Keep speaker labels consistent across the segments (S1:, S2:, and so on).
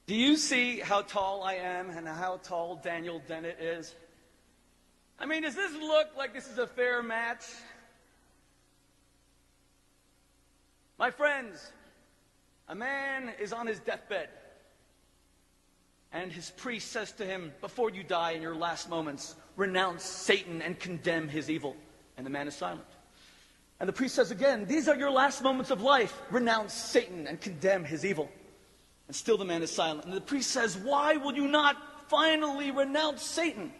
S1: Do you see how tall I am and how tall Daniel Dennett is? I mean, does this look like this is a fair match? My friends, a man is on his deathbed, and his priest says to him, before you die in your last moments, renounce Satan and condemn his evil. And the man is silent. And the priest says again, these are your last moments of life, renounce Satan and condemn his evil. And still the man is silent. And the priest says, why will you not finally renounce Satan?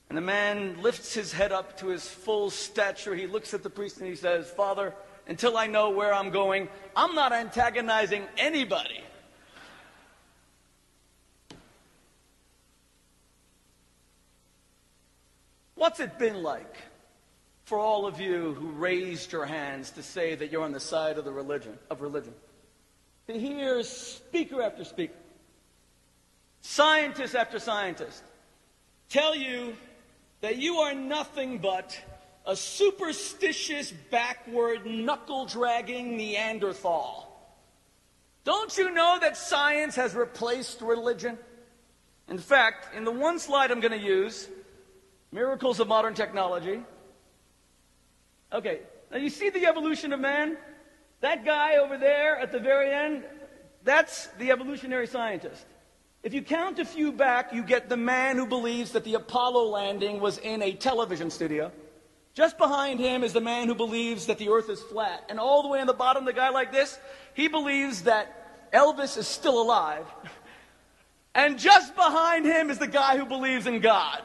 S1: And the man lifts his head up to his full stature. He looks at the priest and he says, Father, until I know where I'm going, I'm not antagonizing anybody. What's it been like for all of you who raised your hands to say that you're on the side of religion? To hear speaker after speaker, scientist after scientist, tell you that you are nothing but a superstitious, backward, knuckle-dragging Neanderthal. Don't you know that science has replaced religion? In fact, in the one slide I'm going to use, miracles of modern technology. Okay, now you see the evolution of man? That guy over there at the very end, that's the evolutionary scientist. If you count a few back, you get the man who believes that the Apollo landing was in a television studio. Just behind him is the man who believes that the earth is flat. And all the way on the bottom, the guy like this, he believes that Elvis is still alive. And just behind him is the guy who believes in God.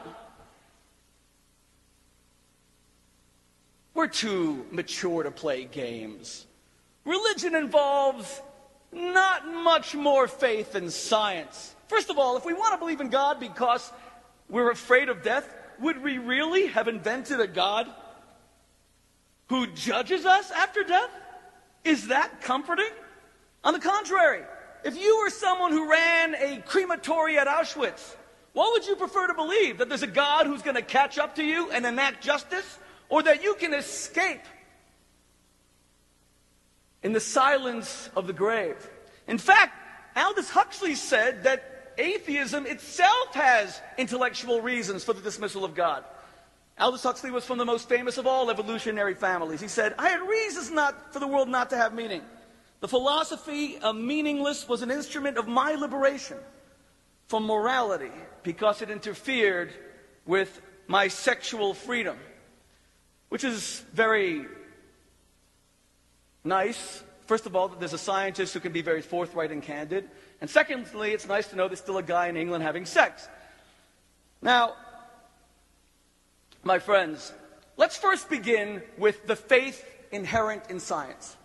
S1: We're too mature to play games. Religion involves not much more faith than science. First of all, if we want to believe in God because we're afraid of death, would we really have invented a God who judges us after death? Is that comforting? On the contrary, if you were someone who ran a crematory at Auschwitz, what would you prefer to believe? That there's a God who's going to catch up to you and enact justice? Or that you can escape in the silence of the grave? In fact, Aldous Huxley said that atheism itself has intellectual reasons for the dismissal of God. Aldous Huxley was from the most famous of all evolutionary families. He said, I had reasons for the world not to have meaning. The philosophy of meaningless was an instrument of my liberation from morality because it interfered with my sexual freedom. Which is very nice. First of all, that there's a scientist who can be very forthright and candid. And secondly, it's nice to know there's still a guy in England having sex. Now, my friends, let's first begin with the faith inherent in science.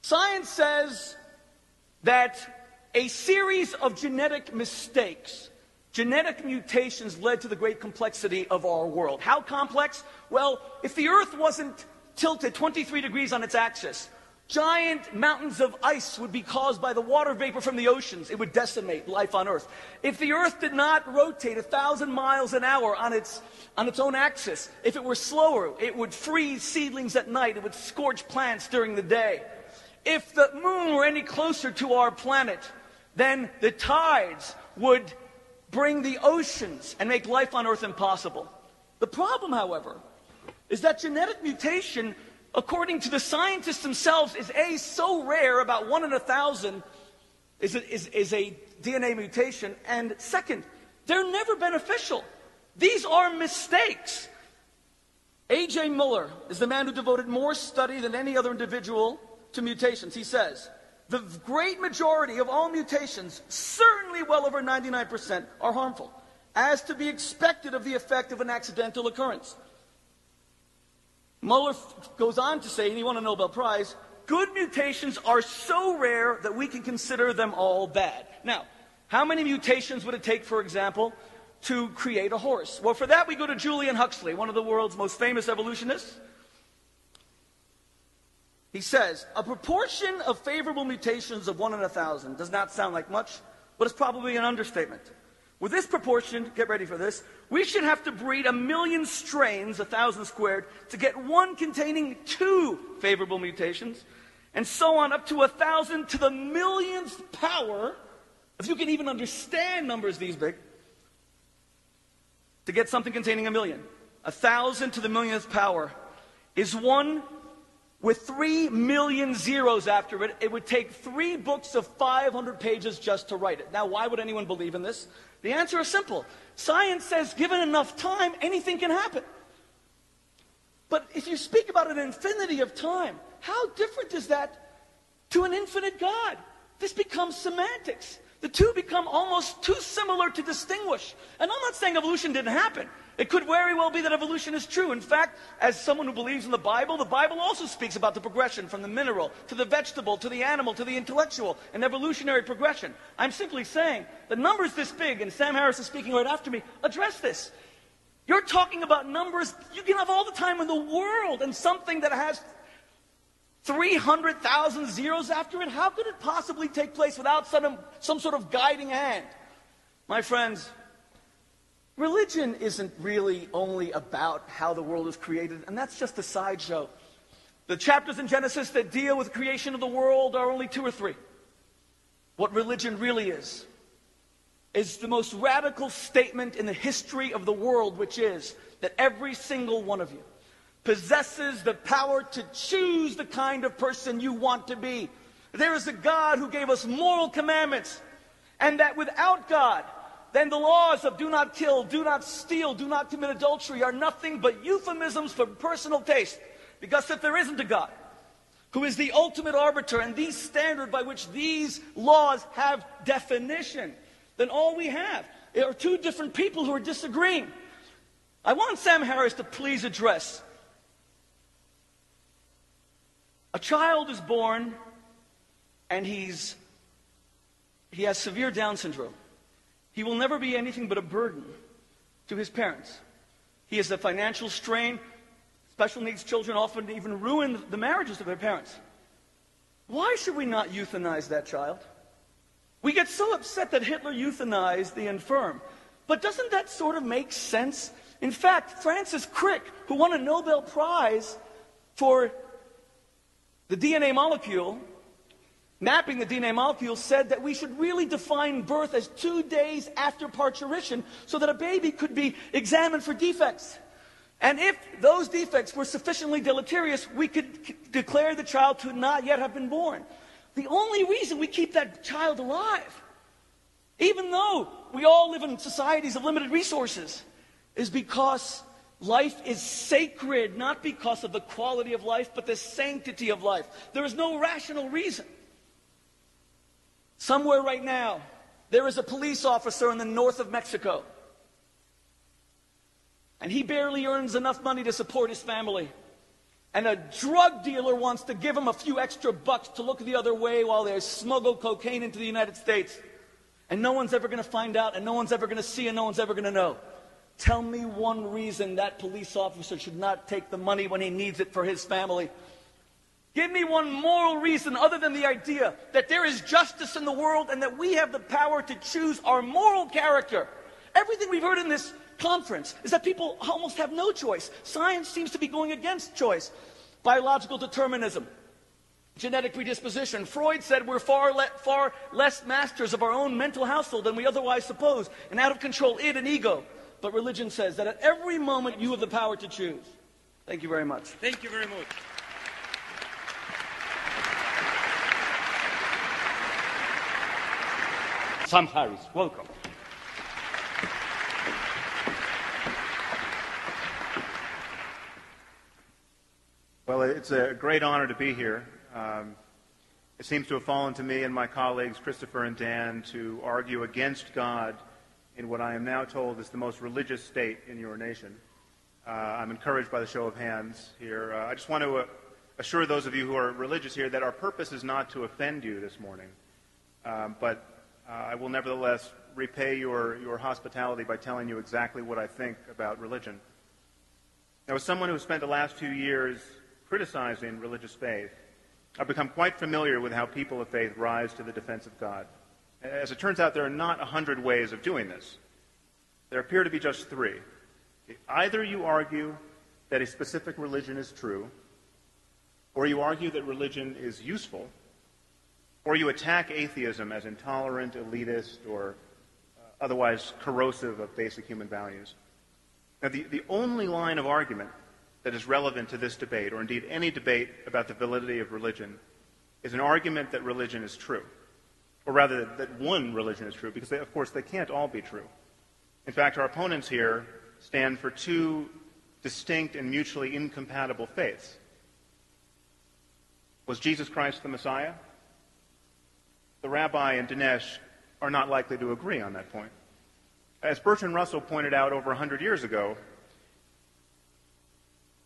S1: Science says that a series of genetic mistakes, genetic mutations, led to the great complexity of our world. How complex? Well, if the Earth wasn't tilted 23 degrees on its axis, giant mountains of ice would be caused by the water vapor from the oceans. It would decimate life on Earth. If the Earth did not rotate 1,000 miles an hour on its own axis, if it were slower, it would freeze seedlings at night. It would scorch plants during the day. If the moon were any closer to our planet, then the tides would bring the oceans and make life on Earth impossible. The problem, however, is that genetic mutation, according to the scientists themselves, is so rare, about 1 in 1,000 is a DNA mutation, and second, they're never beneficial. These are mistakes. A.J. Muller is the man who devoted more study than any other individual to mutations. He says, the great majority of all mutations, certainly well over 99%, are harmful, as to be expected of the effect of an accidental occurrence. Muller goes on to say, and he won a Nobel Prize, good mutations are so rare that we can consider them all bad. Now, how many mutations would it take, for example, to create a horse? Well, for that we go to Julian Huxley, one of the world's most famous evolutionists. He says, a proportion of favorable mutations of 1 in 1,000 does not sound like much, but it's probably an understatement. With this proportion, get ready for this, we should have to breed 1 million strains, 1,000 squared, to get one containing 2 favorable mutations. and so on up to 1,000 to the millionth power, if you can even understand numbers these big, to get something containing a million. 1,000 to the millionth power is one with 3 million zeros after it. It would take 3 books of 500 pages just to write it. Now, why would anyone believe in this? The answer is simple. Science says given enough time, anything can happen. But if you speak about an infinity of time, how different is that to an infinite God? This becomes semantics. The two become almost too similar to distinguish. And I'm not saying evolution didn't happen. It could very well be that evolution is true. In fact, as someone who believes in the Bible also speaks about the progression from the mineral to the vegetable to the animal to the intellectual, an evolutionary progression. I'm simply saying the numbers this big, and Sam Harris is speaking right after me, address this. You're talking about numbers you can have all the time in the world, and something that has 300,000 zeros after it. How could it possibly take place without some sort of guiding hand? My friends, religion isn't really only about how the world is created, and that's just a sideshow. The chapters in Genesis that deal with the creation of the world are only 2 or 3. What religion really is the most radical statement in the history of the world, which is that every single one of you possesses the power to choose the kind of person you want to be. There is a God who gave us moral commandments, and that without God, then the laws of do not kill, do not steal, do not commit adultery are nothing but euphemisms for personal taste. Because if there isn't a God, who is the ultimate arbiter and the standard by which these laws have definition, then all we have are 2 different people who are disagreeing. I want Sam Harris to please address. A child is born and he has severe Down syndrome. He will never be anything but a burden to his parents. He has a financial strain. Special needs children often even ruin the marriages of their parents. Why should we not euthanize that child? We get so upset that Hitler euthanized the infirm. But doesn't that sort of make sense? In fact, Francis Crick, who won a Nobel Prize for the DNA molecule, mapping the DNA molecule, said that we should really define birth as 2 days after parturition so that a baby could be examined for defects. And if those defects were sufficiently deleterious, we could declare the child to not yet have been born. The only reason we keep that child alive, even though we all live in societies of limited resources, is because life is sacred, not because of the quality of life, but the sanctity of life. There is no rational reason. Somewhere right now, there is a police officer in the north of Mexico, and he barely earns enough money to support his family. And a drug dealer wants to give him a few extra bucks to look the other way while they smuggle cocaine into the United States. And no one's ever going to find out, and no one's ever going to see, and no one's ever going to know. Tell me one reason that police officer should not take the money when he needs it for his family. Give me one moral reason other than the idea that there is justice in the world and that we have the power to choose our moral character. Everything we've heard in this conference is that people almost have no choice. Science seems to be going against choice. Biological determinism, genetic predisposition. Freud said we're far less masters of our own mental household than we otherwise suppose, an out-of-control id and ego. But religion says that at every moment you have the power to choose. Thank you very much.
S2: Thank you very much. Sam Harris, welcome.
S3: Well, it's a great honor to be here. It seems to have fallen to me and my colleagues, Christopher and Dan, to argue against God in what I am now told is the most religious state in your nation. I'm encouraged by the show of hands here. I just want to assure those of you who are religious here that our purpose is not to offend you this morning, but I will nevertheless repay your hospitality by telling you exactly what I think about religion. Now, as someone who spent the last 2 years criticizing religious faith, I've become quite familiar with how people of faith rise to the defense of God. As it turns out, there are not 100 ways of doing this. There appear to be just 3. Either you argue that a specific religion is true, or you argue that religion is useful, or you attack atheism as intolerant, elitist, or otherwise corrosive of basic human values. Now, the only line of argument that is relevant to this debate, or indeed any debate about the validity of religion, is an argument that religion is true. Or rather, that one religion is true, because, of course, they can't all be true. In fact, our opponents here stand for two distinct and mutually incompatible faiths. Was Jesus Christ the Messiah? The rabbi and Dinesh are not likely to agree on that point. As Bertrand Russell pointed out over 100 years ago,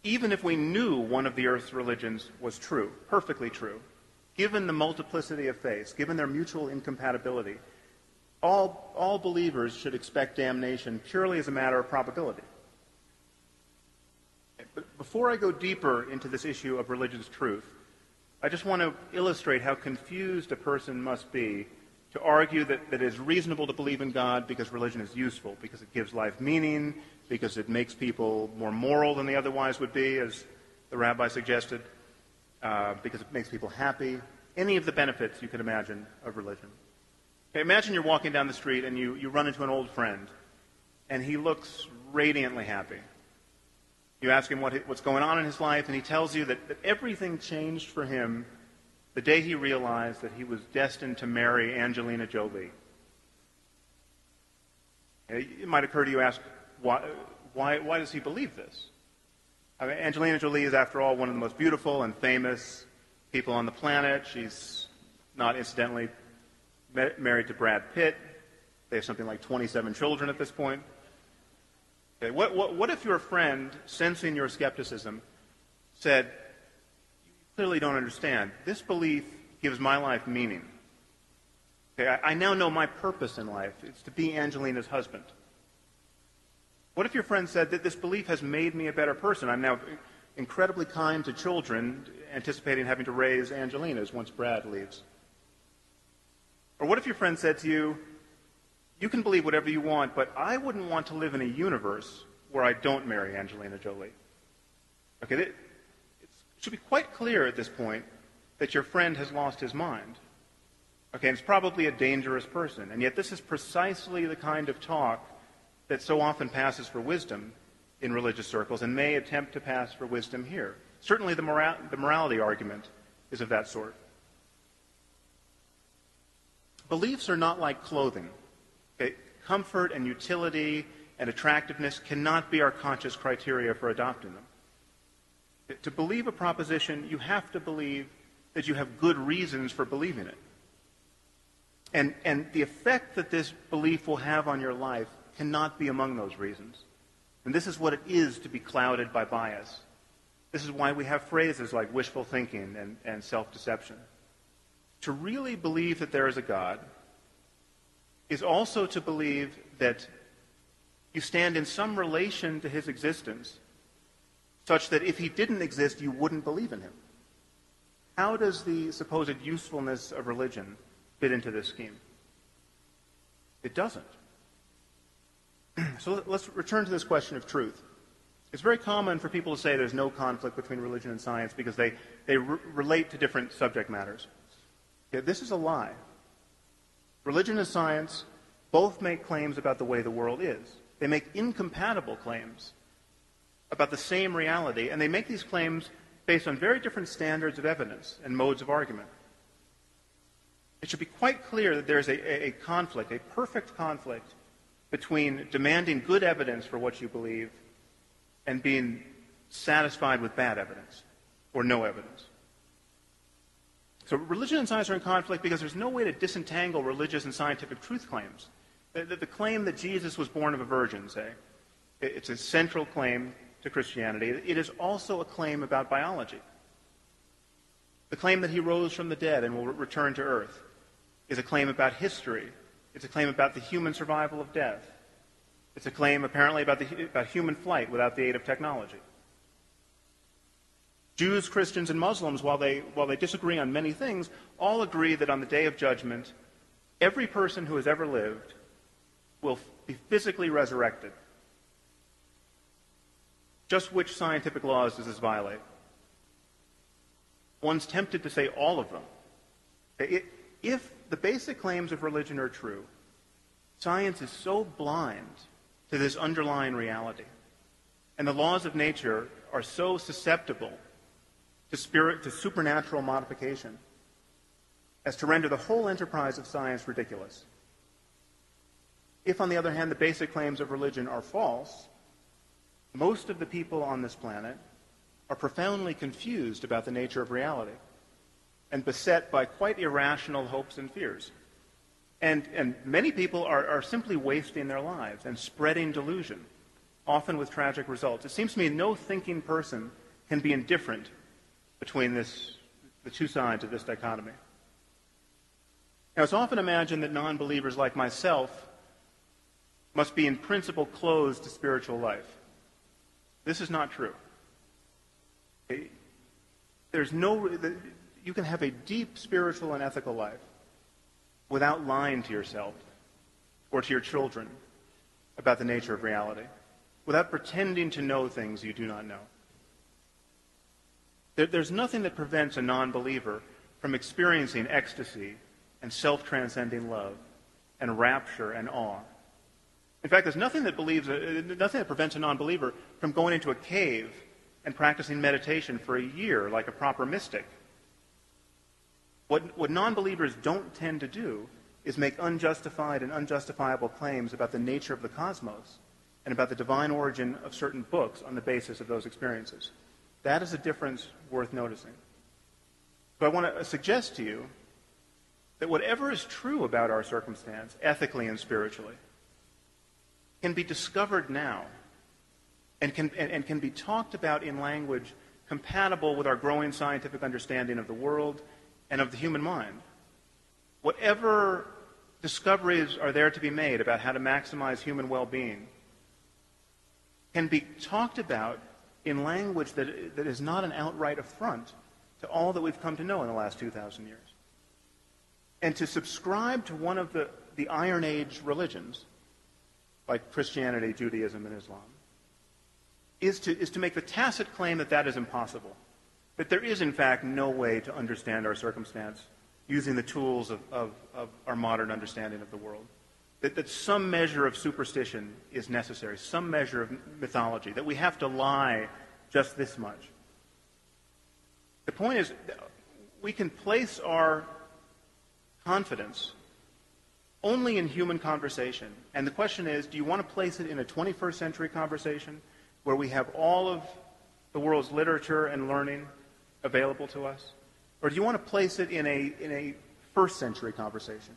S3: even if we knew one of the earth's religions was true, perfectly true, given the multiplicity of faiths, given their mutual incompatibility, all believers should expect damnation purely as a matter of probability. But before I go deeper into this issue of religion's truth, I just want to illustrate how confused a person must be to argue that it is reasonable to believe in God because religion is useful, because it gives life meaning, because it makes people more moral than they otherwise would be, as the rabbi suggested, because it makes people happy, any of the benefits you can imagine of religion. Okay, imagine you're walking down the street and you run into an old friend, and he looks radiantly happy. You ask him what's going on in his life, and he tells you that everything changed for him the day he realized that he was destined to marry Angelina Jolie. It might occur to you to ask, why does he believe this? I mean, Angelina Jolie is, after all, one of the most beautiful and famous people on the planet. She's not incidentally married to Brad Pitt. They have something like 27 children at this point. Okay, what if your friend, sensing your skepticism, said, "You clearly don't understand. This belief gives my life meaning. Okay, I now know my purpose in life. It's to be Angelina's husband." What if your friend said that this belief has made me a better person? I'm now incredibly kind to children, anticipating having to raise Angelinas once Brad leaves. Or what if your friend said to you, "You can believe whatever you want, but I wouldn't want to live in a universe where I don't marry Angelina Jolie." Okay, it should be quite clear at this point that your friend has lost his mind. Okay, and it's probably a dangerous person. And yet this is precisely the kind of talk that so often passes for wisdom in religious circles and may attempt to pass for wisdom here. Certainly the morality argument is of that sort. Beliefs are not like clothing. Okay? Comfort and utility and attractiveness cannot be our conscious criteria for adopting them. To believe a proposition, you have to believe that you have good reasons for believing it. And the effect that this belief will have on your life cannot be among those reasons. And this is what it is to be clouded by bias. This is why we have phrases like wishful thinking and self-deception. To really believe that there is a God is also to believe that you stand in some relation to his existence such that if he didn't exist, you wouldn't believe in him. How does the supposed usefulness of religion fit into this scheme? It doesn't. So let's return to this question of truth. It's very common for people to say there's no conflict between religion and science because they relate to different subject matters. Okay, this is a lie. Religion and science both make claims about the way the world is. They make incompatible claims about the same reality, and they make these claims based on very different standards of evidence and modes of argument. It should be quite clear that there's a conflict, a perfect conflict, between demanding good evidence for what you believe and being satisfied with bad evidence or no evidence. So religion and science are in conflict because there's no way to disentangle religious and scientific truth claims. The claim that Jesus was born of a virgin, say, it's a central claim to Christianity. It is also a claim about biology. The claim that he rose from the dead and will return to earth is a claim about history. It's a claim about the human survival of death. It's a claim, apparently, about human flight without the aid of technology. Jews, Christians, and Muslims, while they disagree on many things, all agree that on the day of judgment, every person who has ever lived will be physically resurrected. Just which scientific laws does this violate? One's tempted to say all of them. If the basic claims of religion are true, science is so blind to this underlying reality, and the laws of nature are so susceptible to supernatural modification as to render the whole enterprise of science ridiculous. If, on the other hand, the basic claims of religion are false, most of the people on this planet are profoundly confused about the nature of reality and beset by quite irrational hopes and fears. And many people are simply wasting their lives and spreading delusion, often with tragic results. It seems to me no thinking person can be indifferent between the two sides of this dichotomy. Now, it's often imagined that non-believers like myself must be in principle closed to spiritual life. This is not true. You can have a deep spiritual and ethical life without lying to yourself or to your children about the nature of reality, without pretending to know things you do not know. There's nothing that prevents a non-believer from experiencing ecstasy and self-transcending love and rapture and awe. In fact, there's nothing that prevents a non-believer from going into a cave and practicing meditation for a year like a proper mystic. What non-believers don't tend to do is make unjustified and unjustifiable claims about the nature of the cosmos and about the divine origin of certain books on the basis of those experiences. That is a difference worth noticing. So I want to suggest to you that whatever is true about our circumstance, ethically and spiritually, can be discovered now and can be talked about in language compatible with our growing scientific understanding of the world and of the human mind. Whatever discoveries are there to be made about how to maximize human well-being can be talked about in language that is not an outright affront to all that we've come to know in the last 2,000 years. And to subscribe to one of the Iron Age religions, like Christianity, Judaism, and Islam, is to make the tacit claim that that is impossible, that there is, in fact, no way to understand our circumstance using the tools of our modern understanding of the world, that some measure of superstition is necessary, some measure of mythology, that we have to lie just this much. The point is, we can place our confidence only in human conversation. And the question is, do you want to place it in a 21st century conversation where we have all of the world's literature and learning available to us? Or do you want to place it in a first century conversation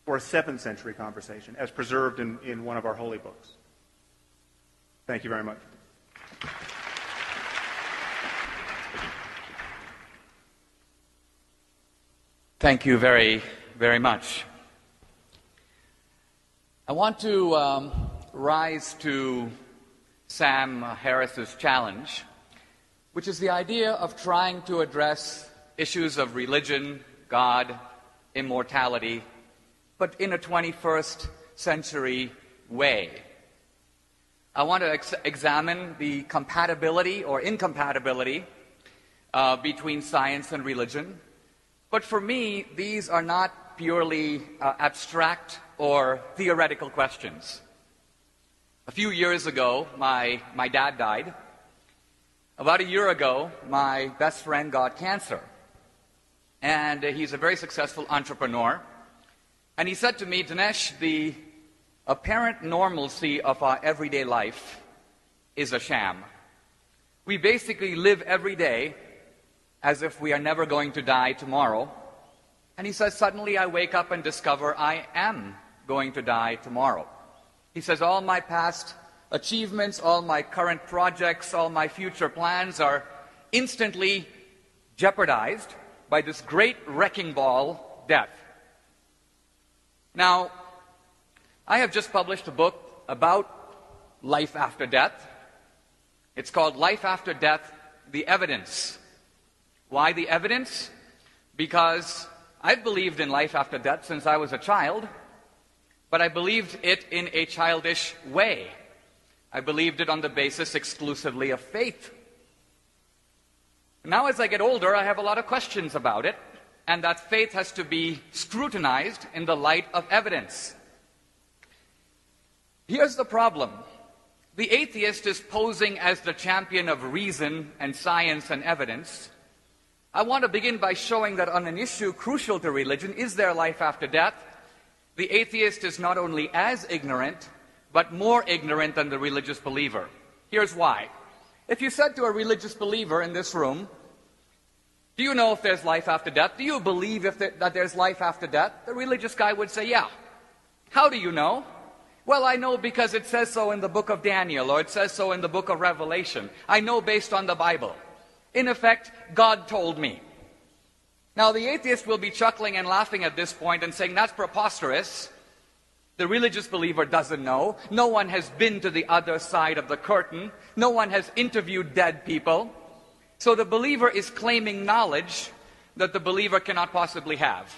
S3: or a 7th century conversation as preserved in one of our holy books? Thank you very much.
S4: Thank you very, very much. I want to rise to Sam Harris's challenge, which is the idea of trying to address issues of religion, God, immortality, but in a 21st century way. I want to examine the compatibility or incompatibility between science and religion. But for me, these are not purely abstract or theoretical questions. A few years ago, my dad died. About a year ago, my best friend got cancer. And he's a very successful entrepreneur. And he said to me, Dinesh, the apparent normalcy of our everyday life is a sham. We basically live every day as if we are never going to die tomorrow. And he says, suddenly I wake up and discover I am going to die tomorrow. He says, all my past achievements, all my current projects, all my future plans are instantly jeopardized by this great wrecking ball, death. Now, I have just published a book about life after death. It's called Life After Death, The Evidence. Why the evidence? Because I've believed in life after death since I was a child, but I believed it in a childish way. I believed it on the basis exclusively of faith. Now as I get older, I have a lot of questions about it, and that faith has to be scrutinized in the light of evidence. Here's the problem. The atheist is posing as the champion of reason and science and evidence. I want to begin by showing that on an issue crucial to religion, is there life after death? The atheist is not only as ignorant, but more ignorant than the religious believer. Here's why. If you said to a religious believer in this room, do you know if there's life after death? Do you believe that there's life after death? The religious guy would say, yeah. How do you know? Well, I know because it says so in the book of Daniel, or it says so in the book of Revelation. I know based on the Bible. In effect, God told me. Now, the atheist will be chuckling and laughing at this point and saying, that's preposterous. The religious believer doesn't know. No one has been to the other side of the curtain. No one has interviewed dead people. So the believer is claiming knowledge that the believer cannot possibly have.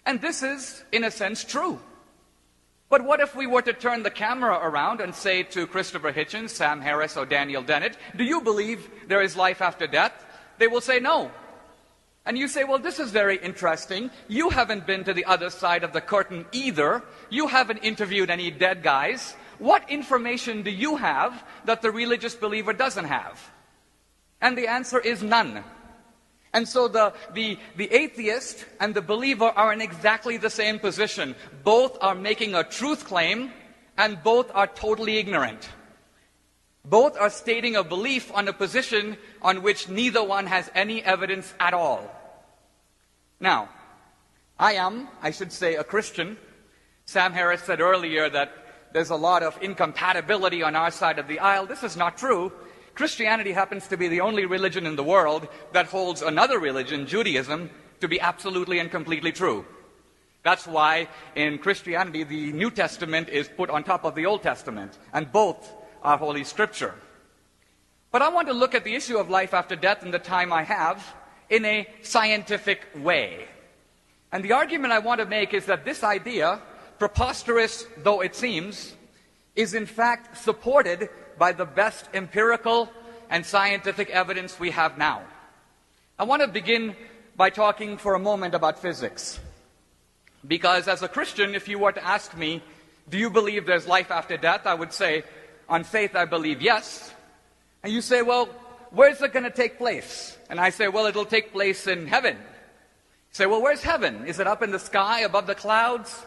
S4: And this is, in a sense, true. But what if we were to turn the camera around and say to Christopher Hitchens, Sam Harris, or Daniel Dennett, do you believe there is life after death? They will say no. And you say, well, this is very interesting. You haven't been to the other side of the curtain either. You haven't interviewed any dead guys. What information do you have that the religious believer doesn't have? And the answer is none. And so the atheist and the believer are in exactly the same position. Both are making a truth claim, and both are totally ignorant. Both are stating a belief on a position on which neither one has any evidence at all. Now, I should say, a Christian. Sam Harris said earlier that there's a lot of incompatibility on our side of the aisle. This is not true. Christianity happens to be the only religion in the world that holds another religion, Judaism, to be absolutely and completely true. That's why in Christianity the New Testament is put on top of the Old Testament, and both are Holy Scripture. But I want to look at the issue of life after death in the time I have in a scientific way. And the argument I want to make is that this idea, preposterous though it seems, is in fact supported by the best empirical and scientific evidence we have now. I want to begin by talking for a moment about physics. Because as a Christian, if you were to ask me, do you believe there's life after death? I would say, on faith, I believe yes. And you say, well, where's it going to take place? And I say, well, it'll take place in heaven. You say, well, where's heaven? Is it up in the sky above the clouds?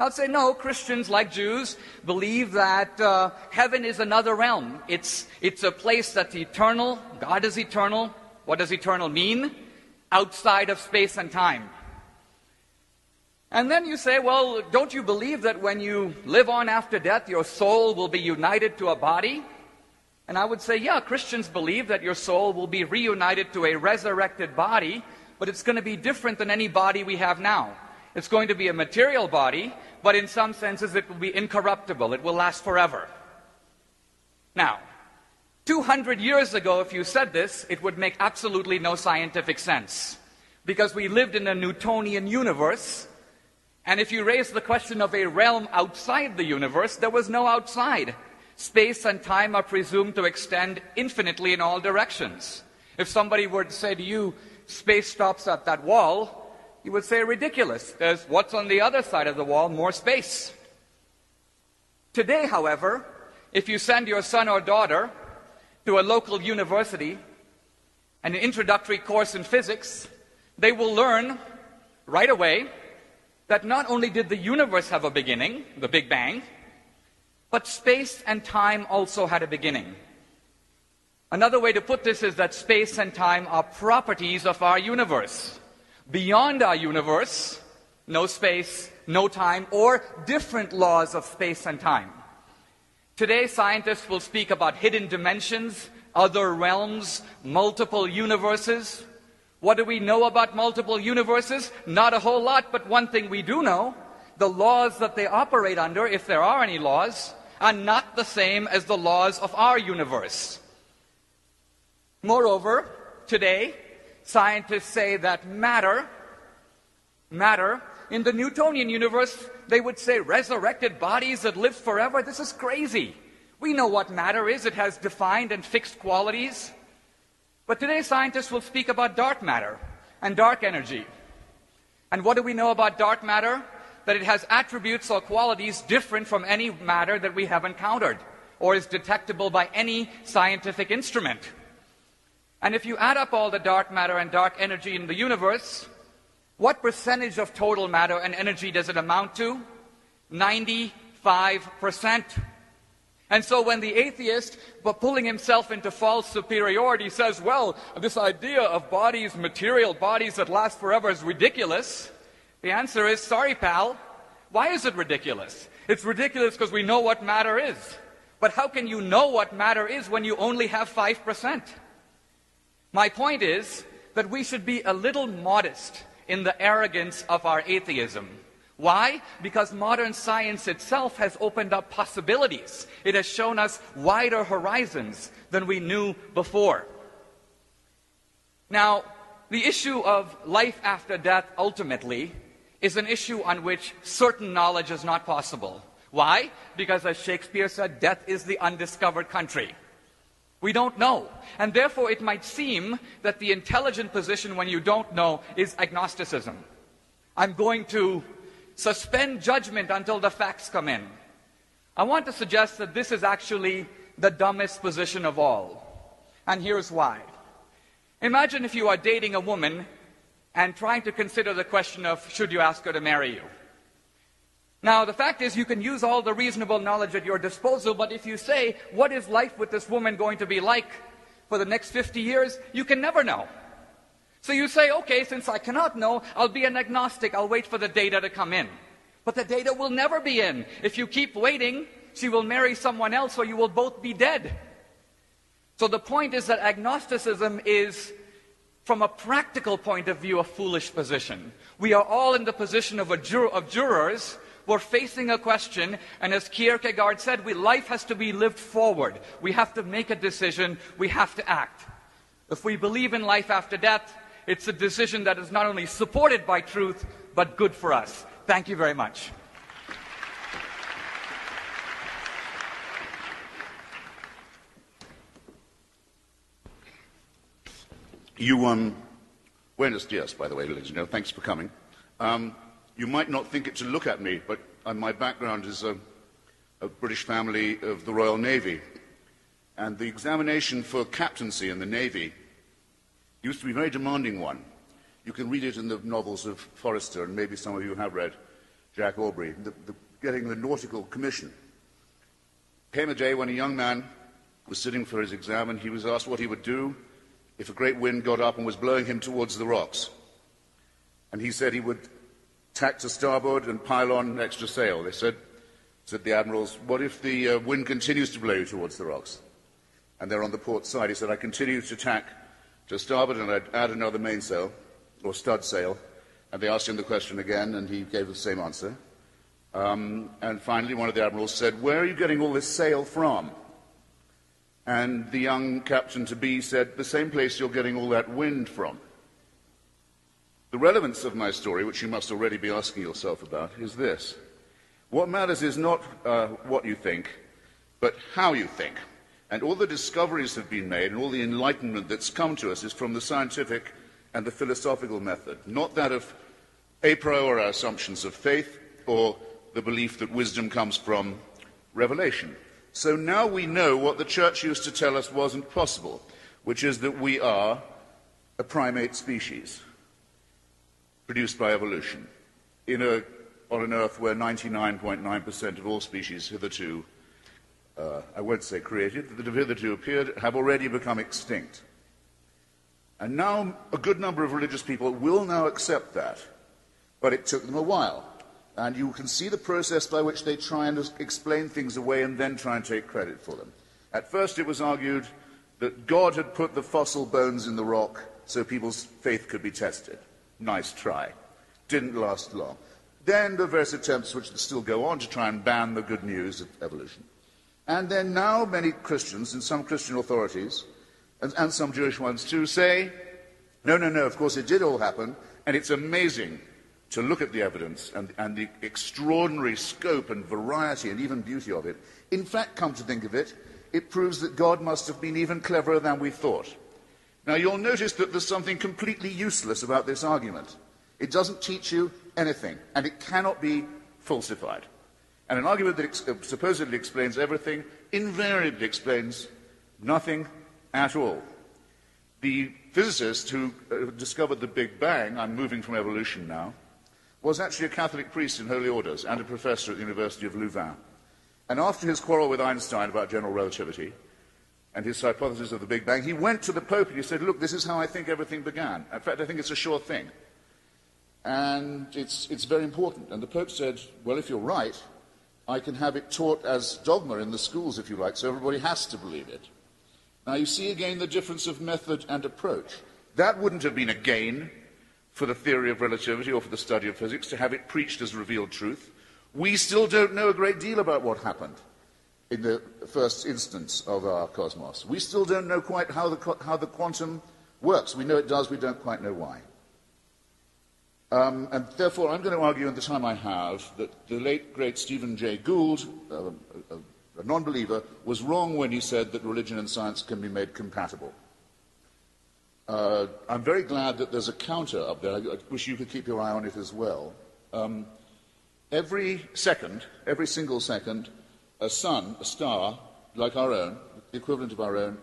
S4: I would say, no, Christians, like Jews, believe that heaven is another realm. It's a place that's eternal. God is eternal. What does eternal mean? Outside of space and time. And then you say, well, don't you believe that when you live on after death, your soul will be united to a body? And I would say, yeah, Christians believe that your soul will be reunited to a resurrected body, but it's going to be different than any body we have now. It's going to be a material body, but in some senses it will be incorruptible. It will last forever. Now, 200 years ago, if you said this, it would make absolutely no scientific sense. Because we lived in a Newtonian universe, and if you raise the question of a realm outside the universe, there was no outside. Space and time are presumed to extend infinitely in all directions. If somebody were to say to you, space stops at that wall, you would say, ridiculous. There's what's on the other side of the wall, more space. Today, however, if you send your son or daughter to a local university, an introductory course in physics, they will learn right away that not only did the universe have a beginning, the Big Bang, but space and time also had a beginning. Another way to put this is that space and time are properties of our universe. Beyond our universe, no space, no time, or different laws of space and time. Today, scientists will speak about hidden dimensions, other realms, multiple universes. What do we know about multiple universes? Not a whole lot, but one thing we do know, the laws that they operate under, if there are any laws, are not the same as the laws of our universe. Moreover, today, scientists say that matter, in the Newtonian universe, they would say resurrected bodies that live forever. This is crazy. We know what matter is. It has defined and fixed qualities. But today scientists will speak about dark matter and dark energy. And what do we know about dark matter? That it has attributes or qualities different from any matter that we have encountered or is detectable by any scientific instrument. And if you add up all the dark matter and dark energy in the universe, what percentage of total matter and energy does it amount to? 95%. And so when the atheist, but pulling himself into false superiority, says, well, this idea of bodies, material bodies that last forever is ridiculous, the answer is, sorry, pal. Why is it ridiculous? It's ridiculous because we know what matter is. But how can you know what matter is when you only have 5%? My point is that we should be a little modest in the arrogance of our atheism. Why? Because modern science itself has opened up possibilities. It has shown us wider horizons than we knew before. Now, the issue of life after death ultimately is an issue on which certain knowledge is not possible. Why? Because as Shakespeare said, death is the undiscovered country. We don't know. And therefore it might seem that the intelligent position when you don't know is agnosticism. I'm going to suspend judgment until the facts come in. I want to suggest that this is actually the dumbest position of all. And here's why. Imagine if you are dating a woman and trying to consider the question of should you ask her to marry you. Now, the fact is you can use all the reasonable knowledge at your disposal, but if you say, what is life with this woman going to be like for the next 50 years, you can never know. So you say, okay, since I cannot know, I'll be an agnostic, I'll wait for the data to come in. But the data will never be in. If you keep waiting, she will marry someone else or you will both be dead. So the point is that agnosticism is, from a practical point of view, a foolish position. We are all in the position of jurors. We're facing a question, and as Kierkegaard said, life has to be lived forward. We have to make a decision. We have to act. If we believe in life after death, it's a decision that is not only supported by truth, but good for us. Thank you very much.
S5: Buenos dias, by the way, ladies and gentlemen. Thanks for coming. You might not think it to look at me, but my background is a British family of the Royal Navy. And the examination for captaincy in the Navy used to be a very demanding one. You can read it in the novels of Forrester, and maybe some of you have read Jack Aubrey, getting the nautical commission. Came a day when a young man was sitting for his exam, and he was asked what he would do if a great wind got up and was blowing him towards the rocks. And he said he would tack to starboard and pile on extra sail. They said the admirals, what if the wind continues to blow you towards the rocks? And they're on the port side. He said, I continue to tack to starboard and I'd add another mainsail, or stud sail. And they asked him the question again, and he gave the same answer. And finally, one of the admirals said, where are you getting all this sail from? And the young captain-to-be said, the same place you're getting all that wind from. The relevance of my story, which you must already be asking yourself about, is this. What matters is not what you think, but how you think. And all the discoveries have been made, and all the enlightenment that's come to us is from the scientific and the philosophical method, not that of a priori assumptions of faith or the belief that wisdom comes from revelation. So now we know what the church used to tell us wasn't possible, which is that we are a primate species produced by evolution on an earth where 99.9% of all species hitherto, I won't say created, that have hitherto appeared, have already become extinct. And now a good number of religious people will now accept that, but it took them a while. And you can see the process by which they try and explain things away and then try and take credit for them. At first it was argued that God had put the fossil bones in the rock so people's faith could be tested. Nice try. Didn't last long. Then there were various attempts which still go on to try and ban the good news of evolution. And then now many Christians and some Christian authorities, and some Jewish ones too, say, no, of course it did all happen, and it's amazing to look at the evidence and the extraordinary scope and variety and even beauty of it. In fact, come to think of it, it proves that God must have been even cleverer than we thought. Now, you'll notice that there's something completely useless about this argument. It doesn't teach you anything, and it cannot be falsified. And an argument that supposedly explains everything invariably explains nothing at all. The physicist who discovered the Big Bang, I'm moving from evolution now, was actually a Catholic priest in holy orders and a professor at the University of Louvain. And after his quarrel with Einstein about general relativity and his hypothesis of the Big Bang, he went to the Pope and he said, look, this is how I think everything began. In fact, I think it's a sure thing. And it's very important. And the Pope said, well, if you're right, I can have it taught as dogma in the schools, if you like, so everybody has to believe it. Now, you see again the difference of method and approach. That wouldn't have been a gain for the theory of relativity or for the study of physics, to have it preached as revealed truth. We still don't know a great deal about what happened in the first instance of our cosmos. We still don't know quite how the quantum works. We know it does, we don't quite know why. And therefore, I'm going to argue in the time I have that the late, great Stephen Jay Gould, a non-believer, was wrong when he said that religion and science can be made compatible. I'm very glad that there's a counter up there. I wish you could keep your eye on it as well. Every single second, a sun, a star, like our own, the equivalent of our own,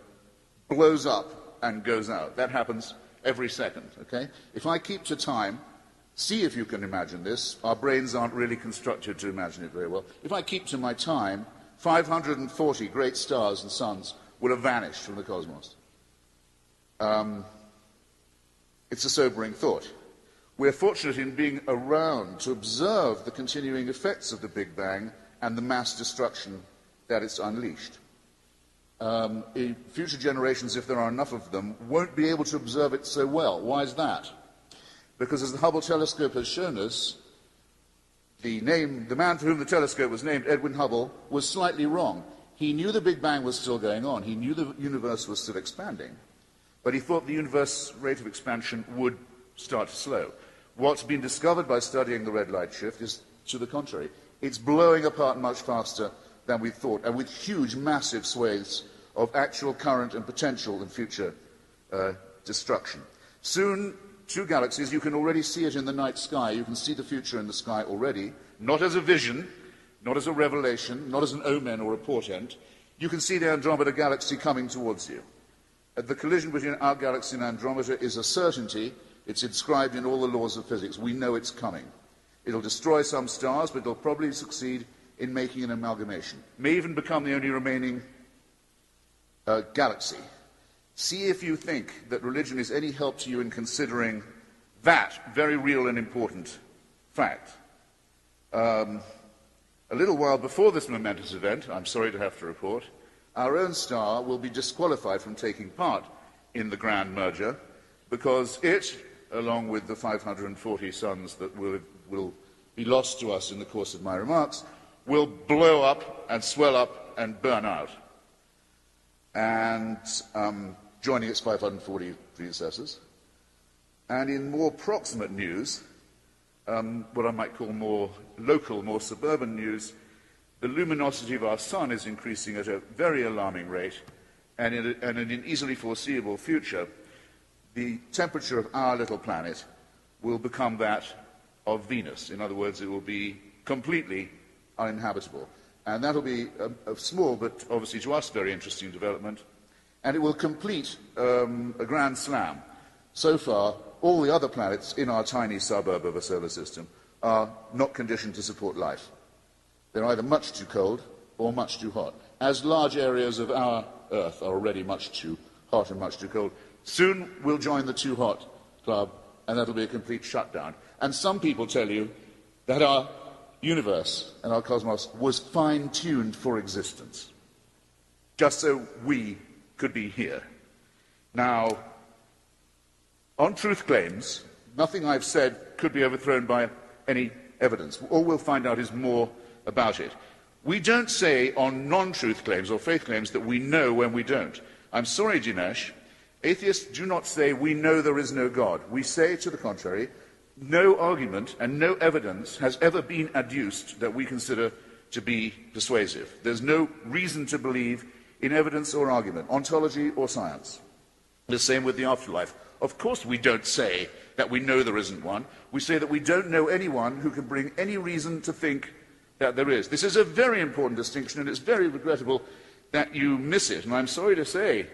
S5: blows up and goes out. That happens every second, okay? If I keep to time, see if you can imagine this. Our brains aren't really constructed to imagine it very well. If I keep to my time, 540 great stars and suns will have vanished from the cosmos. It's a sobering thought. We're fortunate in being around to observe the continuing effects of the Big Bang and the mass destruction that it's unleashed. Future generations, if there are enough of them, won't be able to observe it so well. Why is that? Because as the Hubble telescope has shown us, the man for whom the telescope was named, Edwin Hubble, was slightly wrong. He knew the Big Bang was still going on. He knew the universe was still expanding. But he thought the universe rate of expansion would start to slow. What's been discovered by studying the red light shift is to the contrary. It's blowing apart much faster than we thought, and with huge, massive swathes of actual current and potential and future destruction. Soon, two galaxies, you can already see it in the night sky. You can see the future in the sky already, not as a vision, not as a revelation, not as an omen or a portent. You can see the Andromeda galaxy coming towards you. The collision between our galaxy and Andromeda is a certainty. It's inscribed in all the laws of physics. We know it's coming. It'll destroy some stars, but it'll probably succeed in making an amalgamation. May even become the only remaining galaxy. See if you think that religion is any help to you in considering that very real and important fact. A little while before this momentous event, I'm sorry to have to report, our own star will be disqualified from taking part in the grand merger because it, along with the 540 suns that will be lost to us in the course of my remarks, will blow up and swell up and burn out, and joining its 540 predecessors. And in more proximate news, what I might call more local, more suburban news, the luminosity of our sun is increasing at a very alarming rate, and in an easily foreseeable future, the temperature of our little planet will become that of Venus. In other words, it will be completely uninhabitable. And that will be a small, but obviously to us very interesting development, and it will complete a grand slam. So far, all the other planets in our tiny suburb of a solar system are not conditioned to support life. They're either much too cold or much too hot, as large areas of our Earth are already much too hot and much too cold. Soon we'll join the too hot club, and that'll be a complete shutdown. And some people tell you that our universe and our cosmos was fine-tuned for existence, just so we could be here. Now, on truth claims, nothing I've said could be overthrown by any evidence. All we'll find out is more about it. We don't say on non-truth claims or faith claims that we know when we don't. I'm sorry, Dinesh, atheists do not say we know there is no God. We say, to the contrary, no argument and no evidence has ever been adduced that we consider to be persuasive. There's no reason to believe in evidence or argument, ontology or science. The same with the afterlife. Of course we don't say that we know there isn't one. We say that we don't know anyone who can bring any reason to think that there is. This is a very important distinction, and it's very regrettable that you miss it. And I'm sorry to say,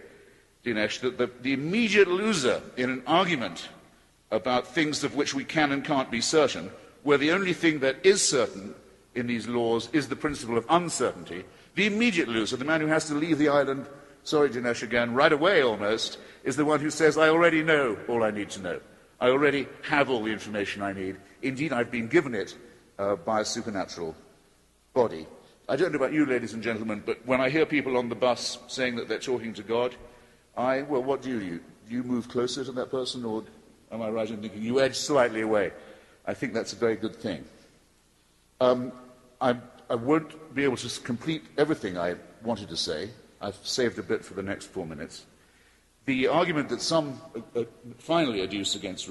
S5: Dinesh, that the immediate loser in an argument about things of which we can and can't be certain, where the only thing that is certain in these laws is the principle of uncertainty, the immediate loser, the man who has to leave the island, sorry Dinesh again, right away almost, is the one who says, I already know all I need to know. I already have all the information I need. Indeed, I've been given it by a supernatural body. I don't know about you, ladies and gentlemen, but when I hear people on the bus saying that they're talking to God, well, what do? Do you move closer to that person, or am I right in thinking you edge slightly away? I think that's a very good thing. I won't be able to complete everything I wanted to say. I've saved a bit for the next 4 minutes. The argument that some finally adduce against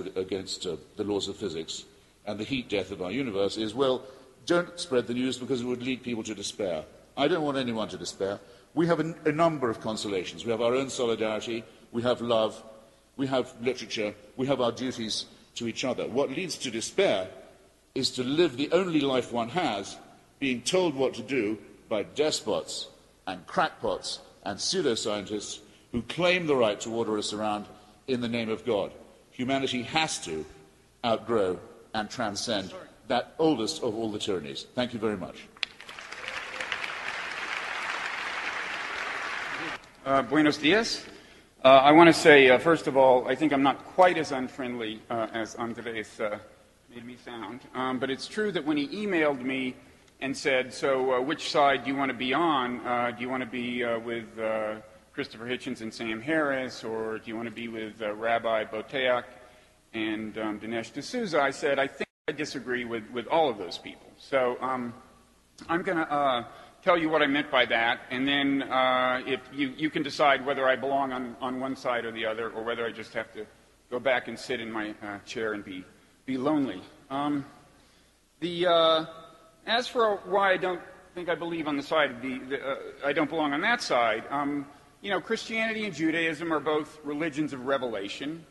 S5: the laws of physics and the heat death of our universe is, well, don't spread the news because it would lead people to despair. I don't want anyone to despair. We have a number of consolations. We have our own solidarity, we have love, we have literature, we have our duties to each other. What leads to despair is to live the only life one has, being told what to do by despots and crackpots and pseudoscientists who claim the right to order us around in the name of God. Humanity has to outgrow and transcend that oldest of all the tyrannies. Thank you very much.
S6: Buenos dias. I want to say, first of all, I think I'm not quite as unfriendly as Andres made me sound. But it's true that when he emailed me and said, so which side do you want to be on? Do you want to be with Christopher Hitchens and Sam Harris, or do you want to be with Rabbi Boteach and Dinesh D'Souza? I said, I think I disagree with all of those people. So I'm going to tell you what I meant by that, and then if you can decide whether I belong on one side or the other, or whether I just have to go back and sit in my chair and be lonely. As for why I don't think I believe on the side of I don't belong on that side, Christianity and Judaism are both religions of revelation.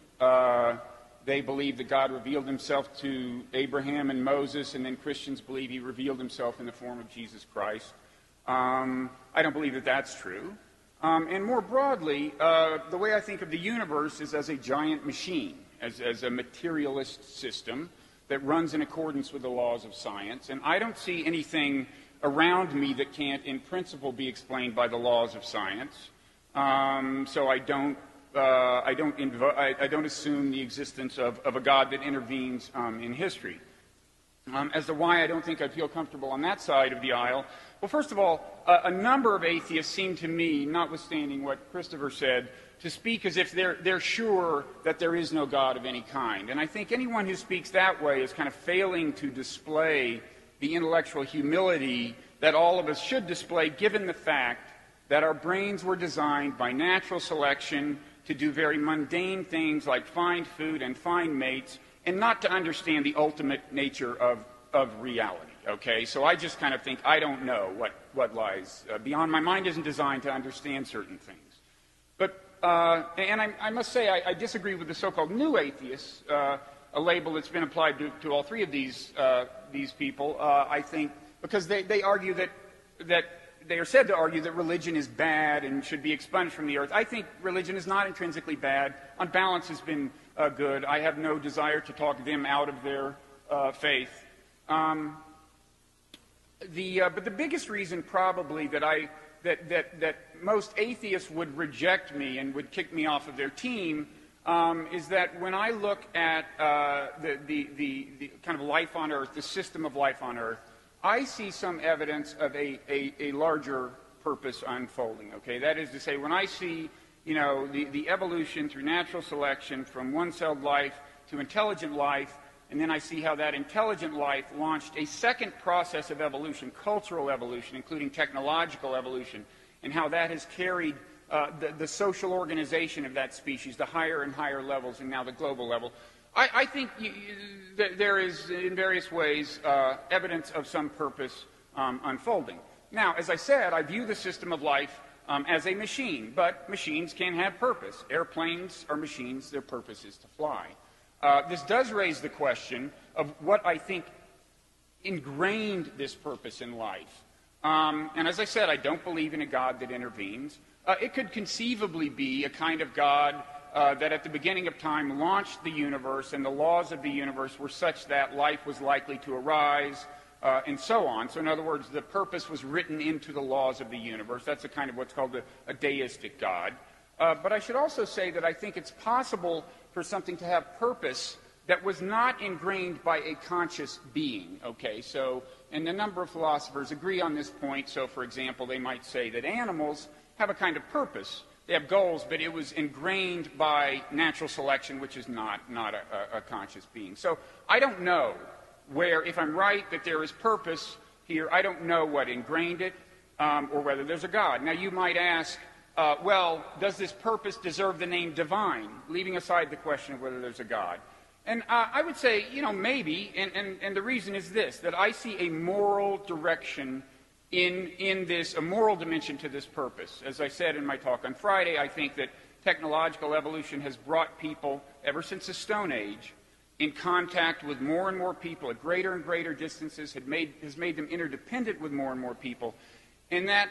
S6: They believe that God revealed himself to Abraham and Moses, and then Christians believe he revealed himself in the form of Jesus Christ. I don't believe that that's true. And more broadly, the way I think of the universe is as a giant machine, as a materialist system that runs in accordance with the laws of science. And I don't see anything around me that can't, in principle, be explained by the laws of science. So I don't assume the existence of a God that intervenes in history. As to why I don't think I'd feel comfortable on that side of the aisle, well, first of all, a number of atheists seem to me, notwithstanding what Christopher said, to speak as if they're sure that there is no God of any kind. And I think anyone who speaks that way is kind of failing to display the intellectual humility that all of us should display, given the fact that our brains were designed by natural selection to do very mundane things like find food and find mates, and not to understand the ultimate nature of reality, okay? So I just kind of think I don't know what lies beyond. My mind isn't designed to understand certain things. But, and I must say I disagree with the so-called new atheists, a label that's been applied to all three of these people, I think, because they argue that they are said to argue that religion is bad and should be expunged from the earth. I think religion is not intrinsically bad. On balance, has been good. I have no desire to talk them out of their faith. But the biggest reason probably that most atheists would reject me and would kick me off of their team is that when I look at the kind of life on Earth, the system of life on Earth, I see some evidence of a larger purpose unfolding. Okay, that is to say, when I see the evolution through natural selection from one-celled life to intelligent life, and then I see how that intelligent life launched a second process of evolution, cultural evolution, including technological evolution, and how that has carried the social organization of that species to higher and higher levels, and now the global level. I think that there is, in various ways, evidence of some purpose unfolding. Now, as I said, I view the system of life as a machine. But machines can have purpose. Airplanes are machines. Their purpose is to fly. This does raise the question of what I think ingrained this purpose in life. And as I said, I don't believe in a God that intervenes. It could conceivably be a kind of God that at the beginning of time launched the universe, and the laws of the universe were such that life was likely to arise, and so on. So in other words, the purpose was written into the laws of the universe. That's a kind of what's called a deistic God. But I should also say that I think it's possible for something to have purpose that was not ingrained by a conscious being. Okay, so, and a number of philosophers agree on this point. So, for example, they might say that animals have a kind of purpose. They have goals, but it was ingrained by natural selection, which is not a conscious being. So I don't know where, if I'm right that there is purpose here, I don't know what ingrained it, or whether there's a God. Now, you might ask, well, does this purpose deserve the name divine, leaving aside the question of whether there's a God? And I would say, maybe, and the reason is this, that I see a moral direction in this, a moral dimension to this purpose. As I said in my talk on Friday, I think that technological evolution has brought people, ever since the Stone Age, in contact with more and more people at greater and greater distances, has made them interdependent with more and more people, and that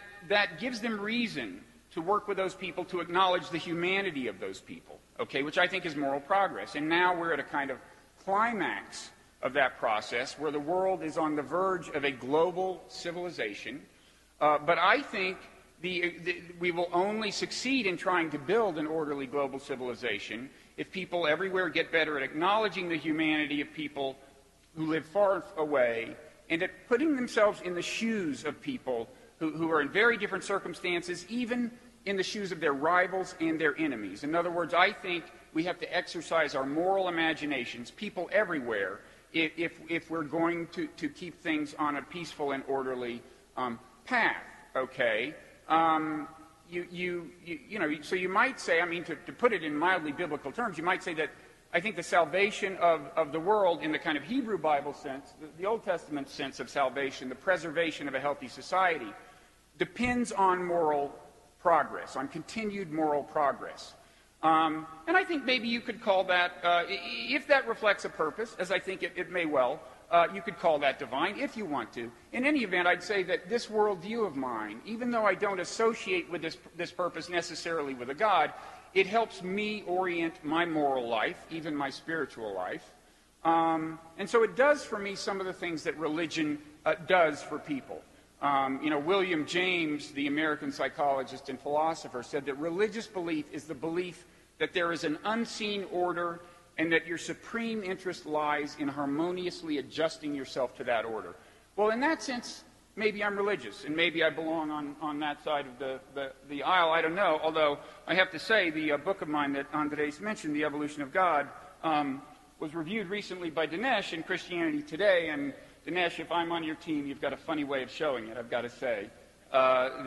S6: gives them reason to work with those people, to acknowledge the humanity of those people, okay, which I think is moral progress. And now we're at a kind of climax of that process where the world is on the verge of a global civilization. But I think we will only succeed in trying to build an orderly global civilization if people everywhere get better at acknowledging the humanity of people who live far away and at putting themselves in the shoes of people who are in very different circumstances, even in the shoes of their rivals and their enemies. In other words, I think we have to exercise our moral imaginations, people everywhere, if we're going to keep things on a peaceful and orderly path, okay? So you might say, I mean, to put it in mildly biblical terms, you might say that I think the salvation of the world in the kind of Hebrew Bible sense, the Old Testament sense of salvation, the preservation of a healthy society, depends on moral progress, on continued moral progress. And I think maybe you could call that, if that reflects a purpose, as I think it may well, you could call that divine if you want to. In any event, I'd say that this worldview of mine, even though I don't associate with this purpose necessarily with a God, it helps me orient my moral life, even my spiritual life. And so it does for me some of the things that religion does for people. William James, the American psychologist and philosopher, said that religious belief is the belief that there is an unseen order and that your supreme interest lies in harmoniously adjusting yourself to that order. Well, in that sense, maybe I'm religious, and maybe I belong on that side of the aisle. I don't know, although I have to say the book of mine that Andres mentioned, The Evolution of God, was reviewed recently by Dinesh in Christianity Today, and Dinesh, if I'm on your team, you've got a funny way of showing it, I've got to say. At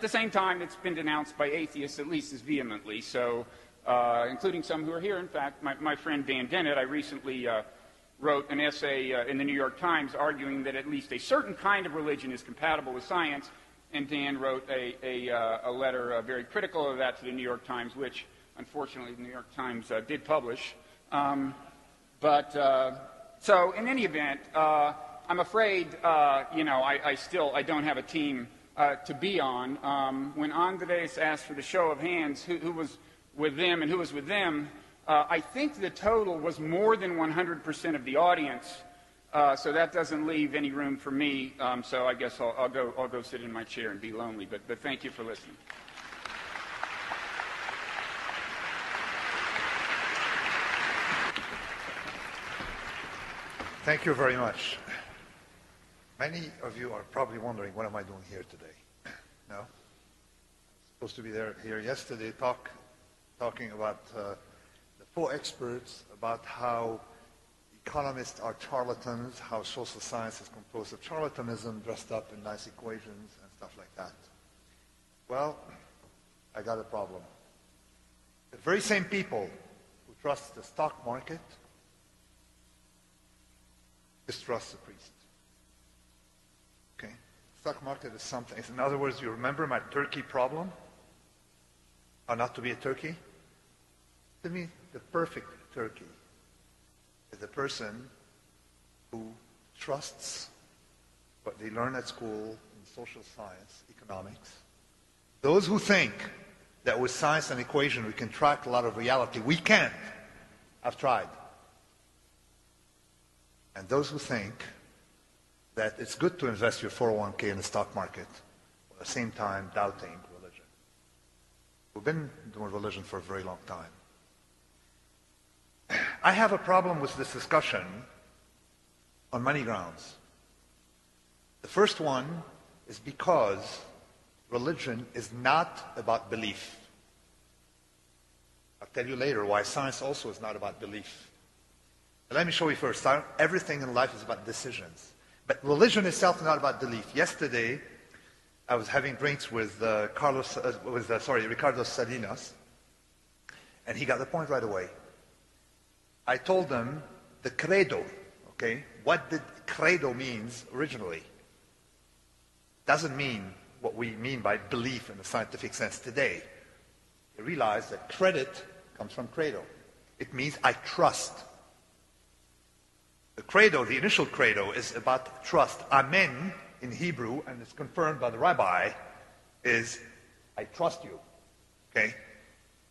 S6: the same time, it's been denounced by atheists at least as vehemently, so including some who are here. In fact, my friend Dan Dennett, I recently wrote an essay in the New York Times arguing that at least a certain kind of religion is compatible with science, and Dan wrote a letter very critical of that to the New York Times, which, unfortunately, the New York Times did publish. So in any event, I'm afraid, I don't have a team to be on. When Andres asked for the show of hands, who was with them and who was with them, I think the total was more than 100% of the audience. So that doesn't leave any room for me. So I guess I'll go sit in my chair and be lonely. But thank you for listening.
S7: Thank you very much. Many of you are probably wondering, what am I doing here today? No? I'm supposed to be here yesterday talking about the four experts, about how economists are charlatans, how social science is composed of charlatanism dressed up in nice equations and stuff like that. Well, I got a problem. The very same people who trust the stock market distrust the priest. Okay? stock market is something. In other words, you remember my turkey problem? How not to be a turkey? To me, the perfect turkey is the person who trusts what they learn at school in social science, economics. Those who think that with science and equation we can track a lot of reality, we can't. I've tried. And those who think that it's good to invest your 401k in the stock market, at the same time doubting religion. We've been doing religion for a very long time. I have a problem with this discussion on many grounds. The first one is because religion is not about belief. I'll tell you later why science also is not about belief. But let me show you first. Everything in life is about decisions. But religion itself is not about belief. Yesterday, I was having drinks with Ricardo Salinas, and he got the point right away. I told him the credo, okay? What did credo means originally? Doesn't mean what we mean by belief in the scientific sense today. You realize that credit comes from credo. It means I trust. The credo, the initial credo, is about trust. Amen in Hebrew, and it's confirmed by the rabbi, is I trust you. Okay?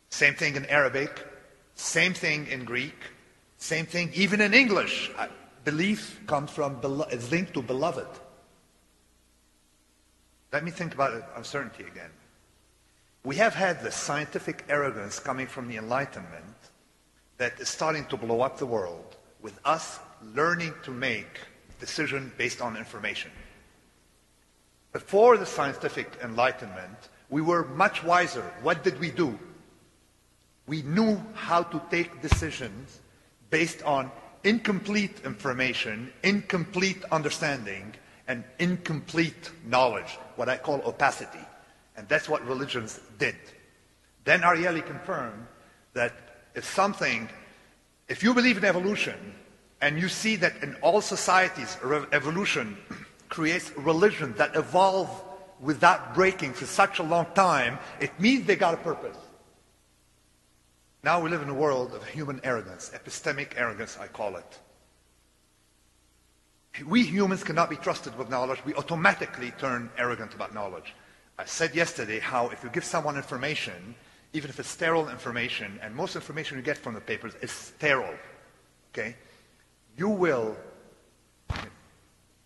S7: Same thing in Arabic, same thing in Greek, same thing even in English. Belief comes from, is linked to beloved. Let me think about uncertainty again. We have had this scientific arrogance coming from the Enlightenment that is starting to blow up the world with us learning to make decisions based on information. Before the scientific Enlightenment, we were much wiser. What did we do? We knew how to take decisions based on incomplete information, incomplete understanding, and incomplete knowledge, what I call opacity. And that's what religions did. Then Ariely confirmed that if you believe in evolution, and you see that in all societies, evolution creates religion that evolve without breaking for such a long time, it means they got a purpose. Now we live in a world of human arrogance, epistemic arrogance, I call it. We humans cannot be trusted with knowledge. We automatically turn arrogant about knowledge. I said yesterday how if you give someone information, even if it's sterile information, and most information you get from the papers is sterile, okay? You will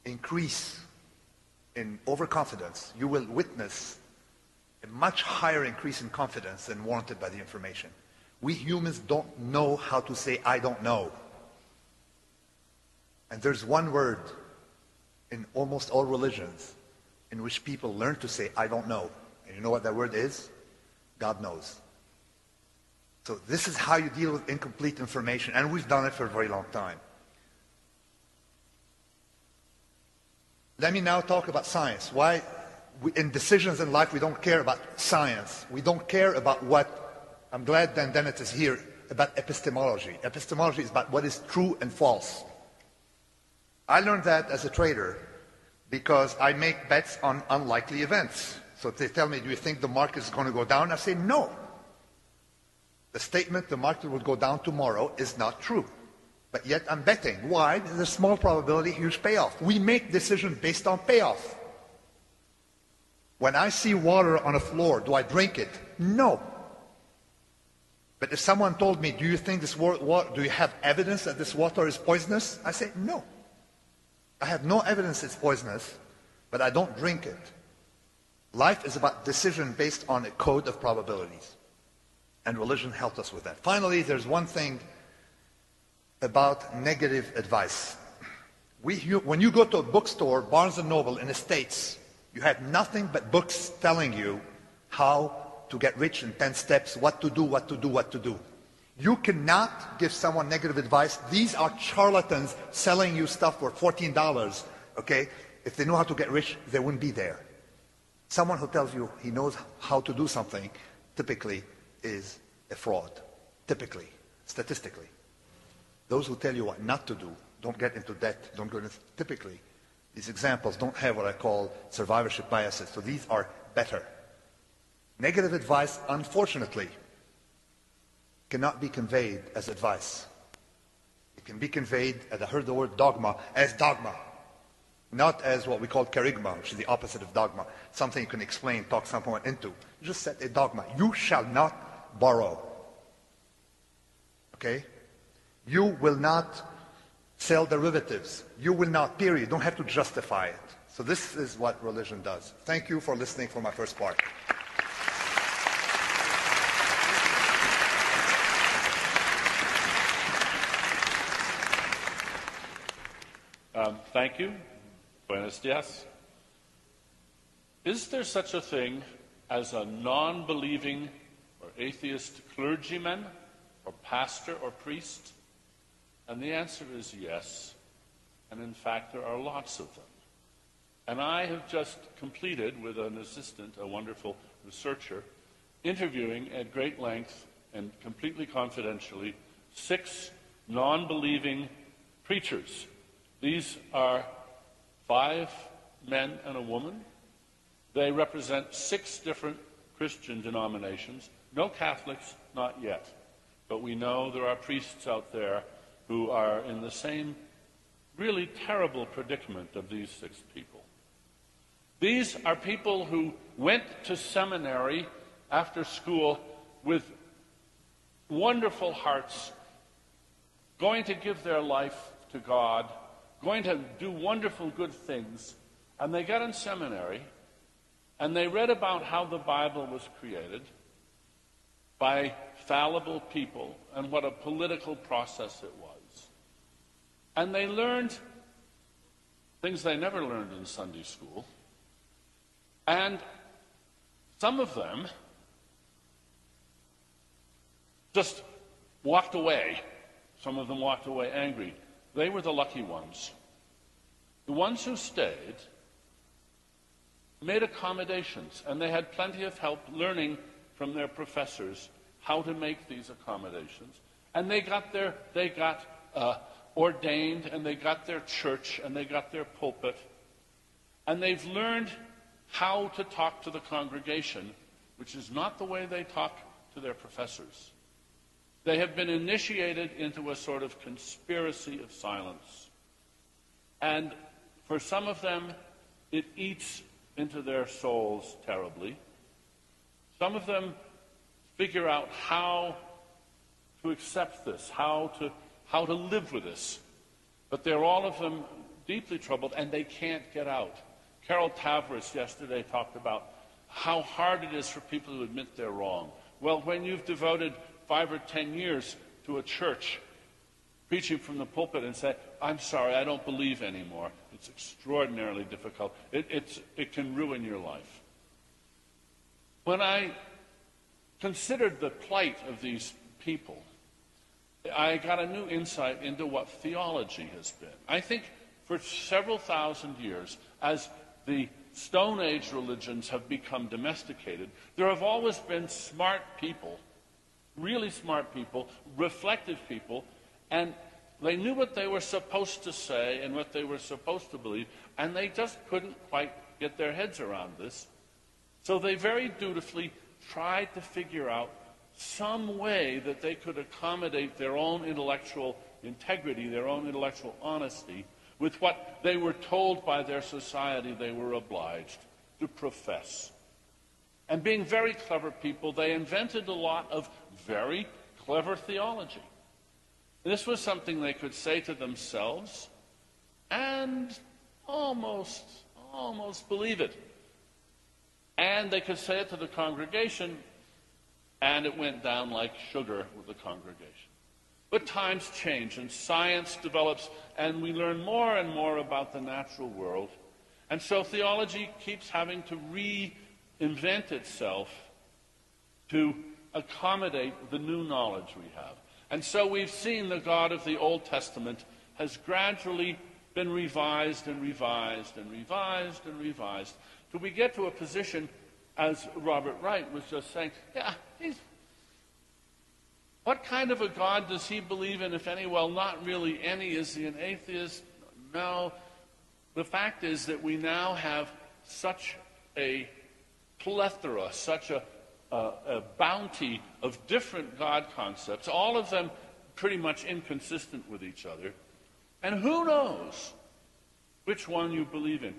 S7: increase in overconfidence. You will witness a much higher increase in confidence than warranted by the information. We humans don't know how to say, I don't know. And there's one word in almost all religions in which people learn to say, I don't know. And you know what that word is? God knows. So this is how you deal with incomplete information, and we've done it for a very long time. Let me now talk about science. Why in decisions in life we don't care about science. We don't care about what, I'm glad Dan Dennett is here, about epistemology. Epistemology is about what is true and false. I learned that as a trader because I make bets on unlikely events. So if they tell me, do you think the market is going to go down? I say, no. The statement the market will go down tomorrow is not true. But yet I'm betting. Why? There's a small probability, huge payoff. We make decisions based on payoff. When I see water on a floor, do I drink it? No. But if someone told me, do you think this water, do you have evidence that this water is poisonous? I say, no. I have no evidence it's poisonous, but I don't drink it. Life is about decision based on a code of probabilities. And religion helped us with that. Finally, there's one thing about negative advice. When you go to a bookstore, Barnes & Noble in the States, you have nothing but books telling you how to get rich in 10 steps, what to do, what to do, what to do. You cannot give someone negative advice. These are charlatans selling you stuff for $14, okay? If they know how to get rich, they wouldn't be there. Someone who tells you he knows how to do something typically is a fraud, typically, statistically. Those who tell you what not to do, don't get into debt, don't go into, typically, These examples don't have what I call survivorship biases, so these are better. Negative advice, unfortunately, cannot be conveyed as advice. It can be conveyed, as I heard the word dogma, as dogma, not as what we call kerygma, which is the opposite of dogma, something you can explain, talk someone into. You just set a dogma. You shall not borrow. Okay? You will not sell derivatives. You will not, period. You don't have to justify it. So this is what religion does. Thank you for listening for my first part.
S8: Thank you. Buenos dias. Is there such a thing as a non-believing or atheist clergyman or pastor or priest? And the answer is yes. And in fact, there are lots of them. And I have just completed, with an assistant, a wonderful researcher, interviewing at great length and completely confidentially 6 non-believing preachers. These are 5 men and a woman. They represent 6 different Christian denominations. No Catholics, not yet. But we know there are priests out there who are in the same really terrible predicament of these 6 people. These are people who went to seminary after school with wonderful hearts, going to give their life to God, going to do wonderful good things, and they got in seminary, and they read about how the Bible was created by fallible people and what a political process it was. And they learned things they never learned in Sunday school, and some of them just walked away. Some of them walked away angry. They were the lucky ones. The ones who stayed made accommodations, and they had plenty of help learning from their professors how to make these accommodations. And they got ordained, and they got their church, and they got their pulpit, and they've learned how to talk to the congregation, which is not the way they talk to their professors. They have been initiated into a sort of conspiracy of silence. And for some of them, it eats into their souls terribly. Some of them figure out how to accept this, how to live with this. But they're all of them deeply troubled, and they can't get out. Carol Tavris yesterday talked about how hard it is for people to admit they're wrong. Well, when you've devoted 5 or 10 years to a church, preaching from the pulpit and say, I'm sorry, I don't believe anymore. It's extraordinarily difficult. It can ruin your life. When I considered the plight of these people, I got a new insight into what theology has been. I think for several thousand years, as the Stone Age religions have become domesticated, there have always been smart people, really smart people, reflective people, and they knew what they were supposed to say and what they were supposed to believe, and they just couldn't quite get their heads around this. So they very dutifully tried to figure out some way that they could accommodate their own intellectual integrity, their own intellectual honesty, with what they were told by their society they were obliged to profess. And being very clever people, they invented a lot of very clever theology. This was something they could say to themselves and almost believe it. And they could say it to the congregation, and it went down like sugar with the congregation. But times change, and science develops, and we learn more and more about the natural world. And so theology keeps having to reinvent itself to accommodate the new knowledge we have. And so we've seen the God of the Old Testament has gradually been revised and revised and revised and revised till we get to a position, as Robert Wright was just saying, what kind of a God does he believe in, if any? Well, not really any. Is he an atheist? No. The fact is that we now have such a plethora, such a bounty of different God concepts, all of them pretty much inconsistent with each other. And who knows which one you believe in?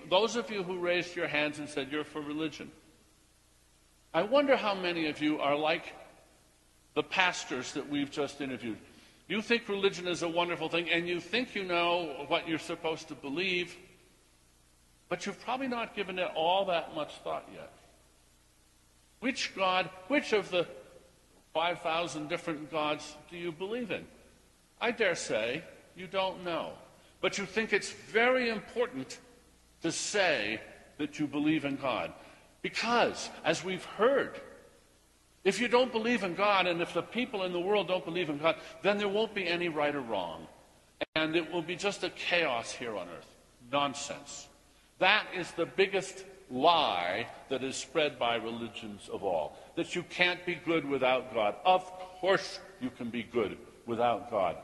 S8: Those of you who raised your hands and said you're for religion, I wonder how many of you are like the pastors that we've just interviewed. You think religion is a wonderful thing, and you think you know what you're supposed to believe, but you've probably not given it all that much thought yet. Which God, which of the 5,000 different gods do you believe in? I dare say you don't know. But you think it's very important to say that you believe in God. Because, as we've heard, if you don't believe in God, and if the people in the world don't believe in God, then there won't be any right or wrong. And it will be just a chaos here on earth. Nonsense. That is the biggest lie that is spread by religions of all. That you can't be good without God. Of course you can be good without God.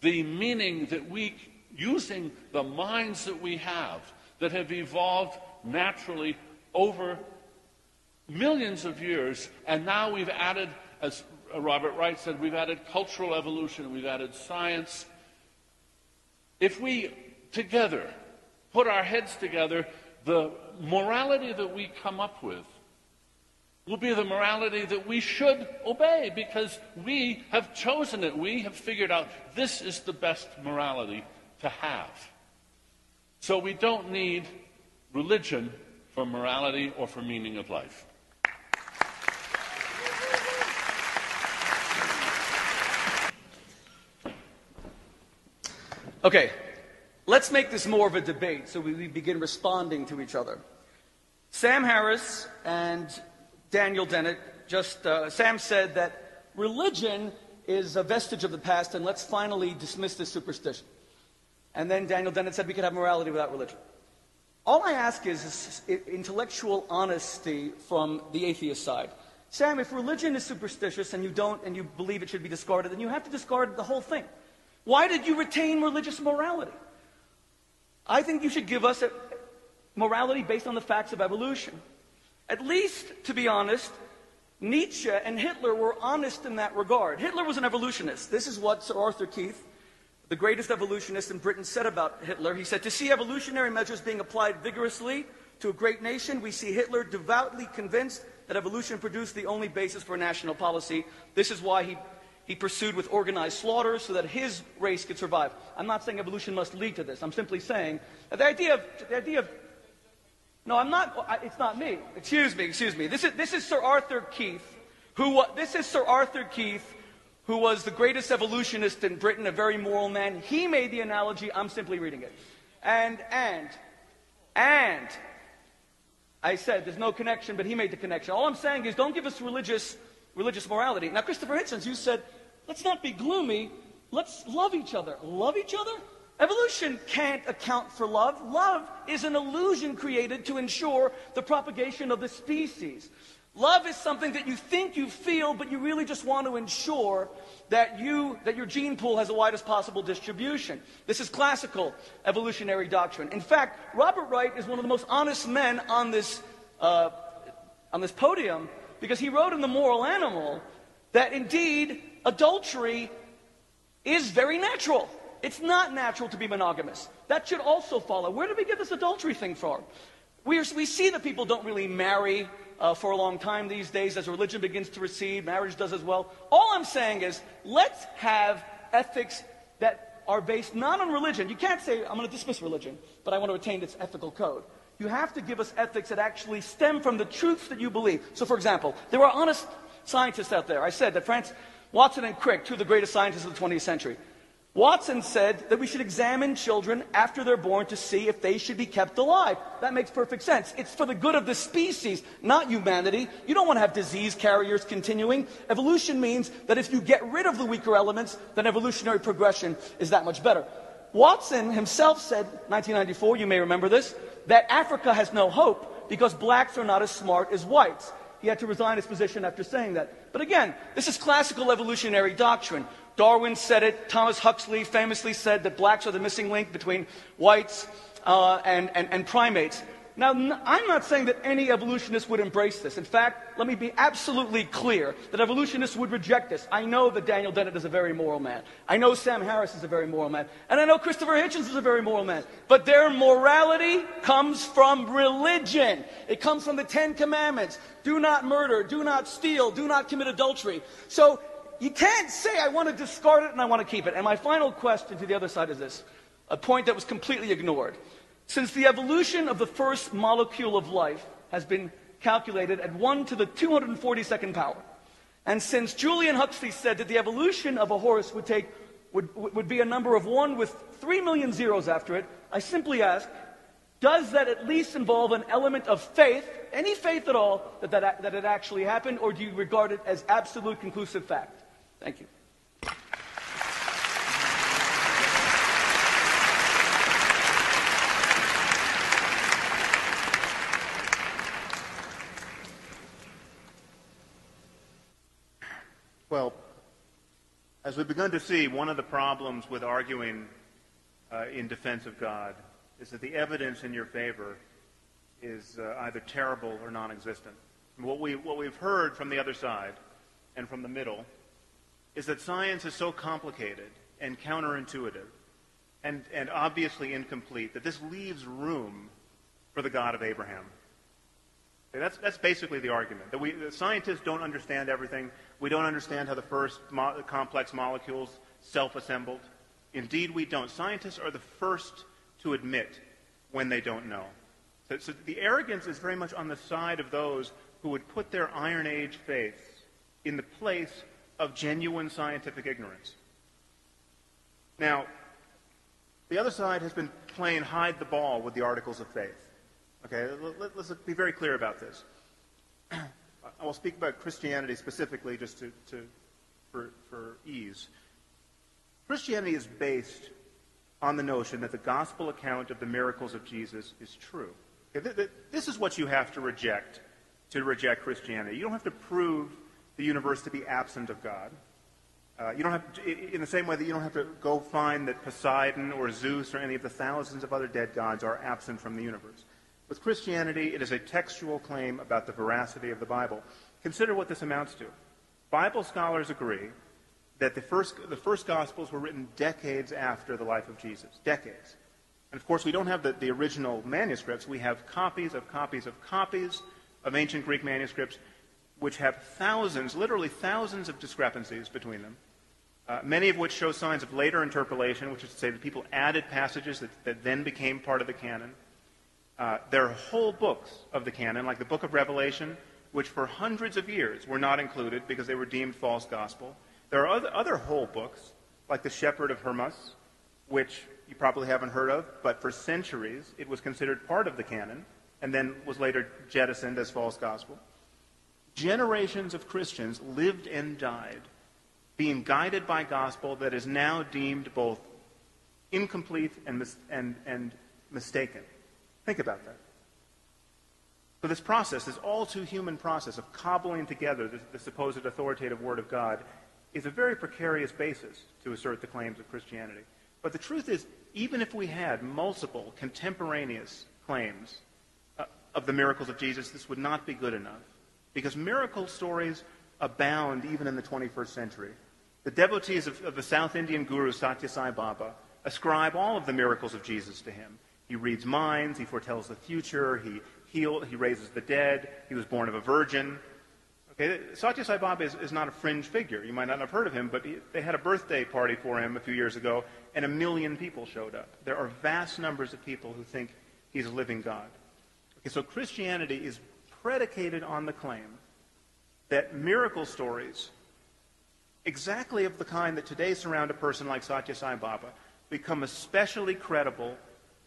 S8: The meaning that we, using the minds that we have, that have evolved naturally over millions of years, and now we've added, as Robert Wright said, we've added cultural evolution, we've added science. If we together put our heads together, the morality that we come up with will be the morality that we should obey, because we have chosen it. We have figured out this is the best morality to have. So we don't need religion for morality or for meaning of life.
S1: Okay, let's make this more of a debate so we begin responding to each other. Sam Harris and Daniel Dennett Sam said that religion is a vestige of the past and let's finally dismiss this superstition. And then Daniel Dennett said we could have morality without religion. All I ask is intellectual honesty from the atheist side. Sam, if religion is superstitious and you believe it should be discarded, then you have to discard the whole thing. Why did you retain religious morality? I think you should give us a morality based on the facts of evolution. At least, to be honest, Nietzsche and Hitler were honest in that regard. Hitler was an evolutionist. This is what Sir Arthur Keith, the greatest evolutionist in Britain, said about Hitler. He said, "To see evolutionary measures being applied vigorously to a great nation, we see Hitler devoutly convinced that evolution produced the only basis for national policy. This is why he pursued with organized slaughters so that his race could survive." I'm not saying evolution must lead to this. I'm simply saying that the idea of no, I'm not. It's not me. Excuse me. This is Sir Arthur Keith, who was the greatest evolutionist in Britain, a very moral man. He made the analogy. I'm simply reading it. And I said there's no connection, but he made the connection. All I'm saying is don't give us religious morality. Now, Christopher Hitchens, you said, let's not be gloomy. Let's love each other. Love each other? Evolution can't account for love. Love is an illusion created to ensure the propagation of the species. Love is something that you think you feel, but you really just want to ensure that your gene pool has the widest possible distribution. This is classical evolutionary doctrine. In fact, Robert Wright is one of the most honest men on this podium, because he wrote in The Moral Animal that indeed adultery is very natural. It's not natural to be monogamous. That should also follow. Where did we get this adultery thing from? We see that people don't really marry for a long time these days. As religion begins to recede, marriage does as well. All I'm saying is, let's have ethics that are based not on religion. You can't say, I'm going to dismiss religion, but I want to retain its ethical code. You have to give us ethics that actually stem from the truths that you believe. So, for example, there are honest scientists out there. I said that Watson and Crick, two of the greatest scientists of the 20th century. Watson said that we should examine children after they're born to see if they should be kept alive. That makes perfect sense. It's for the good of the species, not humanity. You don't want to have disease carriers continuing. Evolution means that if you get rid of the weaker elements, then evolutionary progression is that much better. Watson himself said, 1994, you may remember this, that Africa has no hope because blacks are not as smart as whites. He had to resign his position after saying that. But again, this is classical evolutionary doctrine. Darwin said it. Thomas Huxley famously said that blacks are the missing link between whites and primates. Now, I'm not saying that any evolutionists would embrace this. In fact, let me be absolutely clear that evolutionists would reject this. I know that Daniel Dennett is a very moral man. I know Sam Harris is a very moral man. And I know Christopher Hitchens is a very moral man. But their morality comes from religion. It comes from the Ten Commandments. Do not murder, do not steal, do not commit adultery. So you can't say I want to discard it and I want to keep it. And my final question to the other side is this, a point that was completely ignored. Since the evolution of the first molecule of life has been calculated at 1 to the 242nd power, and since Julian Huxley said that the evolution of a horse would be a number of 1 with 3 million zeros after it, I simply ask, does that at least involve an element of faith, any faith at all, that it actually happened, or do you regard it as absolute conclusive fact? Thank you.
S3: Well, as we've begun to see, one of the problems with arguing in defense of God is that the evidence in your favor is either terrible or non-existent. And what we've heard from the other side and from the middle is that science is so complicated and counterintuitive and obviously incomplete that this leaves room for the God of Abraham. That's basically the argument. That the scientists don't understand everything. We don't understand how the first complex molecules self-assembled. Indeed, we don't. Scientists are the first to admit when they don't know. So the arrogance is very much on the side of those who would put their Iron Age faith in the place of genuine scientific ignorance. Now, the other side has been playing hide the ball with the articles of faith. Okay, let's be very clear about this. I will speak about Christianity specifically just for ease. Christianity is based on the notion that the gospel account of the miracles of Jesus is true. Okay, this is what you have to reject Christianity. You don't have to prove the universe to be absent of God. You don't have to, in the same way that you don't have to go find that Poseidon or Zeus or any of the thousands of other dead gods are absent from the universe. With Christianity, it is a textual claim about the veracity of the Bible. Consider what this amounts to. Bible scholars agree that the first Gospels were written decades after the life of Jesus. Decades. And of course, we don't have the original manuscripts. We have copies of copies of copies of ancient Greek manuscripts which have thousands, literally thousands of discrepancies between them, many of which show signs of later interpolation, which is to say that people added passages that then became part of the canon. There are whole books of the canon, like the book of Revelation, which for hundreds of years were not included because they were deemed false gospel. There are other whole books, like the Shepherd of Hermas, which you probably haven't heard of, but for centuries it was considered part of the canon and then was later jettisoned as false gospel. Generations of Christians lived and died being guided by gospel that is now deemed both incomplete and mistaken. Think about that. So this process, this all too human process of cobbling together the supposed authoritative Word of God, is a very precarious basis to assert the claims of Christianity. But the truth is, even if we had multiple contemporaneous claims of the miracles of Jesus, this would not be good enough. Because miracle stories abound even in the 21st century. The devotees of the South Indian guru Satya Sai Baba ascribe all of the miracles of Jesus to him. He reads minds, he foretells the future, he raises the dead, he was born of a virgin. Okay, Satya Sai Baba is not a fringe figure. You might not have heard of him, but they had a birthday party for him a few years ago, and 1 million people showed up. There are vast numbers of people who think he's a living God. Okay, so Christianity is predicated on the claim that miracle stories, exactly of the kind that today surround a person like Satya Sai Baba, become especially credible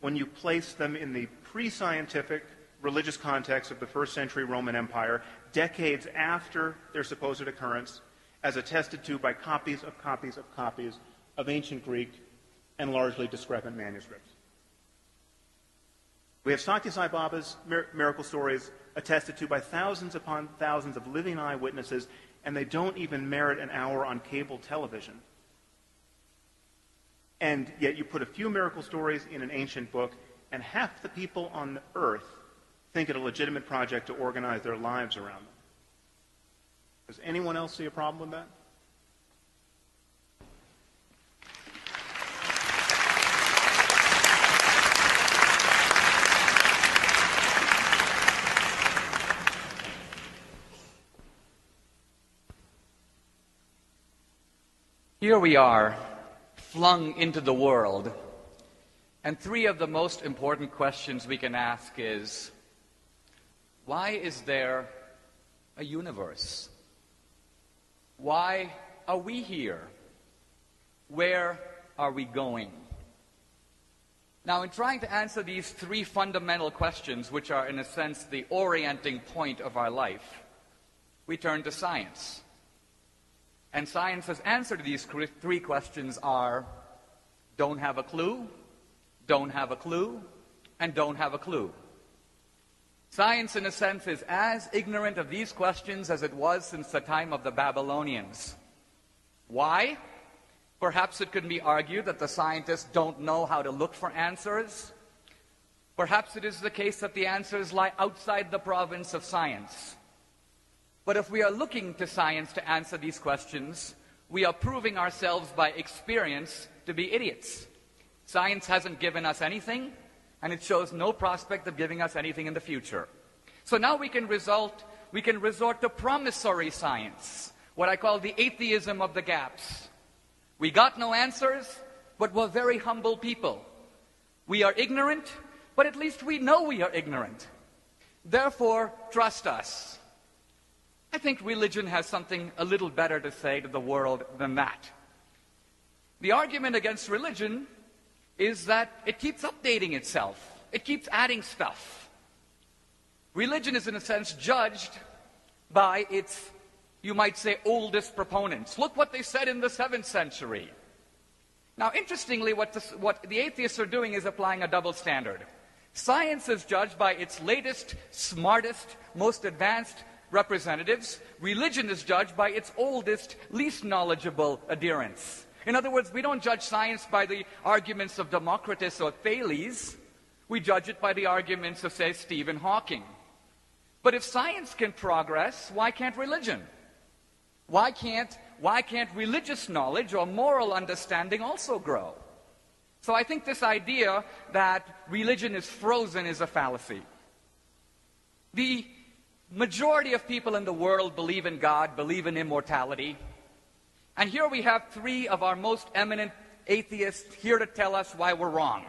S3: when you place them in the pre-scientific religious context of the first century Roman Empire, decades after their supposed occurrence, as attested to by copies of copies of copies of ancient Greek and largely discrepant manuscripts. We have Satya Sai Baba's miracle stories attested to by thousands upon thousands of living eyewitnesses, and they don't even merit an hour on cable television. And yet you put a few miracle stories in an ancient book, and half the people on the earth think it a legitimate project to organize their lives around them. Does anyone else see a problem with that?
S4: Here we are, flung into the world, and three of the most important questions we can ask is, why is there a universe? Why are we here? Where are we going? Now, in trying to answer these three fundamental questions, which are, in a sense, the orienting point of our life, we turn to science. And science's answer to these three questions are, don't have a clue, don't have a clue, and don't have a clue. Science, in a sense, is as ignorant of these questions as it was since the time of the Babylonians. Why? Perhaps it could be argued that the scientists don't know how to look for answers. Perhaps it is the case that the answers lie outside the province of science. But if we are looking to science to answer these questions, we are proving ourselves by experience to be idiots. Science hasn't given us anything, and it shows no prospect of giving us anything in the future. So now we can resort to promissory science, what I call the atheism of the gaps. We got no answers, but we're very humble people. We are ignorant, but at least we know we are ignorant. Therefore, trust us. I think religion has something a little better to say to the world than that. The argument against religion is that it keeps updating itself. It keeps adding stuff. Religion is, in a sense, judged by its, you might say, oldest proponents. Look what they said in the 7th century. Now, interestingly, what the atheists are doing is applying a double standard. Science is judged by its latest, smartest, most advanced representatives. Religion is judged by its oldest, least knowledgeable adherents. In other words, we don't judge science by the arguments of Democritus or Thales. We judge it by the arguments of, say, Stephen Hawking. But if science can progress, why can't religion? Why can't religious knowledge or moral understanding also grow? So I think this idea that religion is frozen is a fallacy. The majority of people in the world believe in God, believe in immortality. And here we have three of our most eminent atheists here to tell us why we're wrong.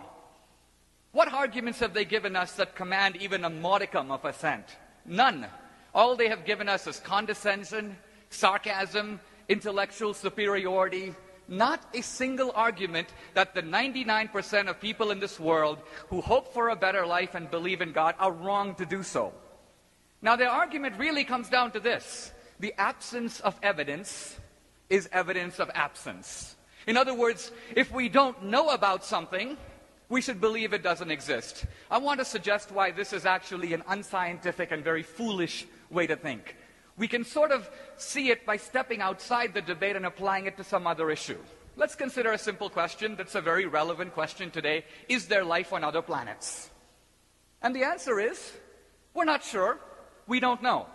S4: What arguments have they given us that command even a modicum of assent? None. All they have given us is condescension, sarcasm, intellectual superiority. Not a single argument that the 99% of people in this world who hope for a better life and believe in God are wrong to do so. Now, their argument really comes down to this. The absence of evidence is evidence of absence. In other words, if we don't know about something, we should believe it doesn't exist. I want to suggest why this is actually an unscientific and very foolish way to think. We can sort of see it by stepping outside the debate and applying it to some other issue. Let's consider a simple question that's a very relevant question today. Is there life on other planets? And the answer is, we're not sure. We don't know.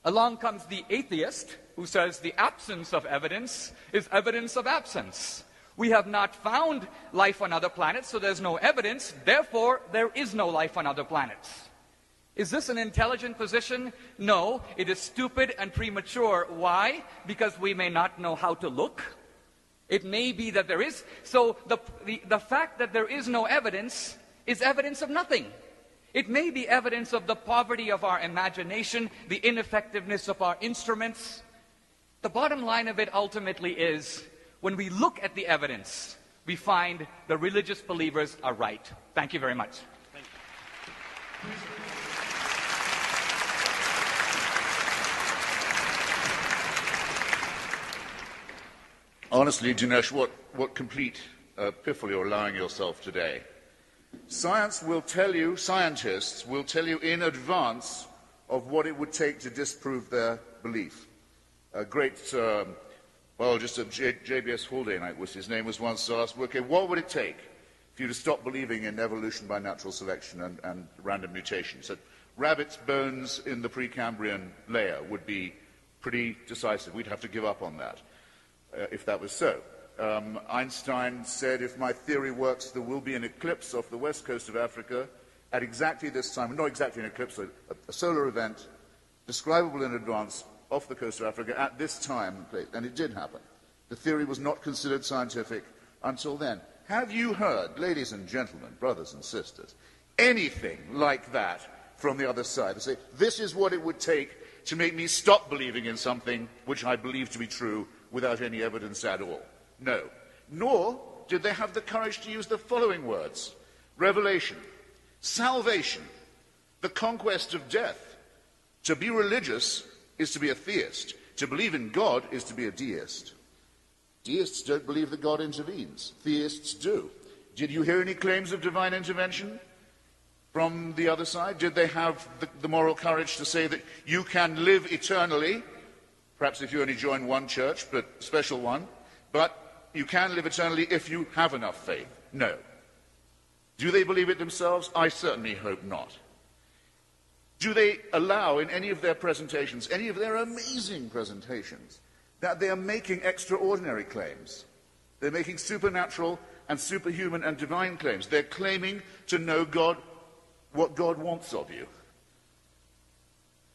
S4: Along comes the atheist who says the absence of evidence is evidence of absence. We have not found life on other planets, so there's no evidence. Therefore, there is no life on other planets. Is this an intelligent position? No, it is stupid and premature. Why? Because we may not know how to look. It may be that there is. So the fact that there is no evidence is evidence of nothing. It may be evidence of the poverty of our imagination, the ineffectiveness of our instruments. The bottom line of it ultimately is, when we look at the evidence, we find the religious believers are right. Thank you very much.
S3: Thank you.
S5: Honestly, Dinesh, what complete piffle you're allowing yourself today. Scientists will tell you in advance of what it would take to disprove their belief. A great biologist of JBS Haldane, his name was once asked, okay, what would it take? If for you to stop believing in evolution by natural selection and random mutation. So rabbits' bones in the Precambrian layer would be pretty decisive. We'd have to give up on that if that was so. Einstein said, if my theory works, there will be an eclipse off the west coast of Africa at exactly this time, not exactly an eclipse, a solar event, describable in advance, off the coast of Africa at this time and place. And it did happen. The theory was not considered scientific until then. Have you heard, ladies and gentlemen, brothers and sisters, anything like that from the other side? They say, this is what it would take to make me stop believing in something which I believe to be true without any evidence at all. No. Nor did they have the courage to use the following words: revelation, salvation, the conquest of death. To be religious is to be a theist. To believe in God is to be a deist. Deists don't believe that God intervenes. Theists do. Did you hear any claims of divine intervention from the other side? Did they have the moral courage to say that you can live eternally, perhaps if you only join one church, but a special one, but you can live eternally if you have enough faith? No. Do they believe it themselves? I certainly hope not. Do they allow in any of their presentations, any of their amazing presentations, that they are making extraordinary claims? They're making supernatural and superhuman and divine claims. They're claiming to know God, what God wants of you,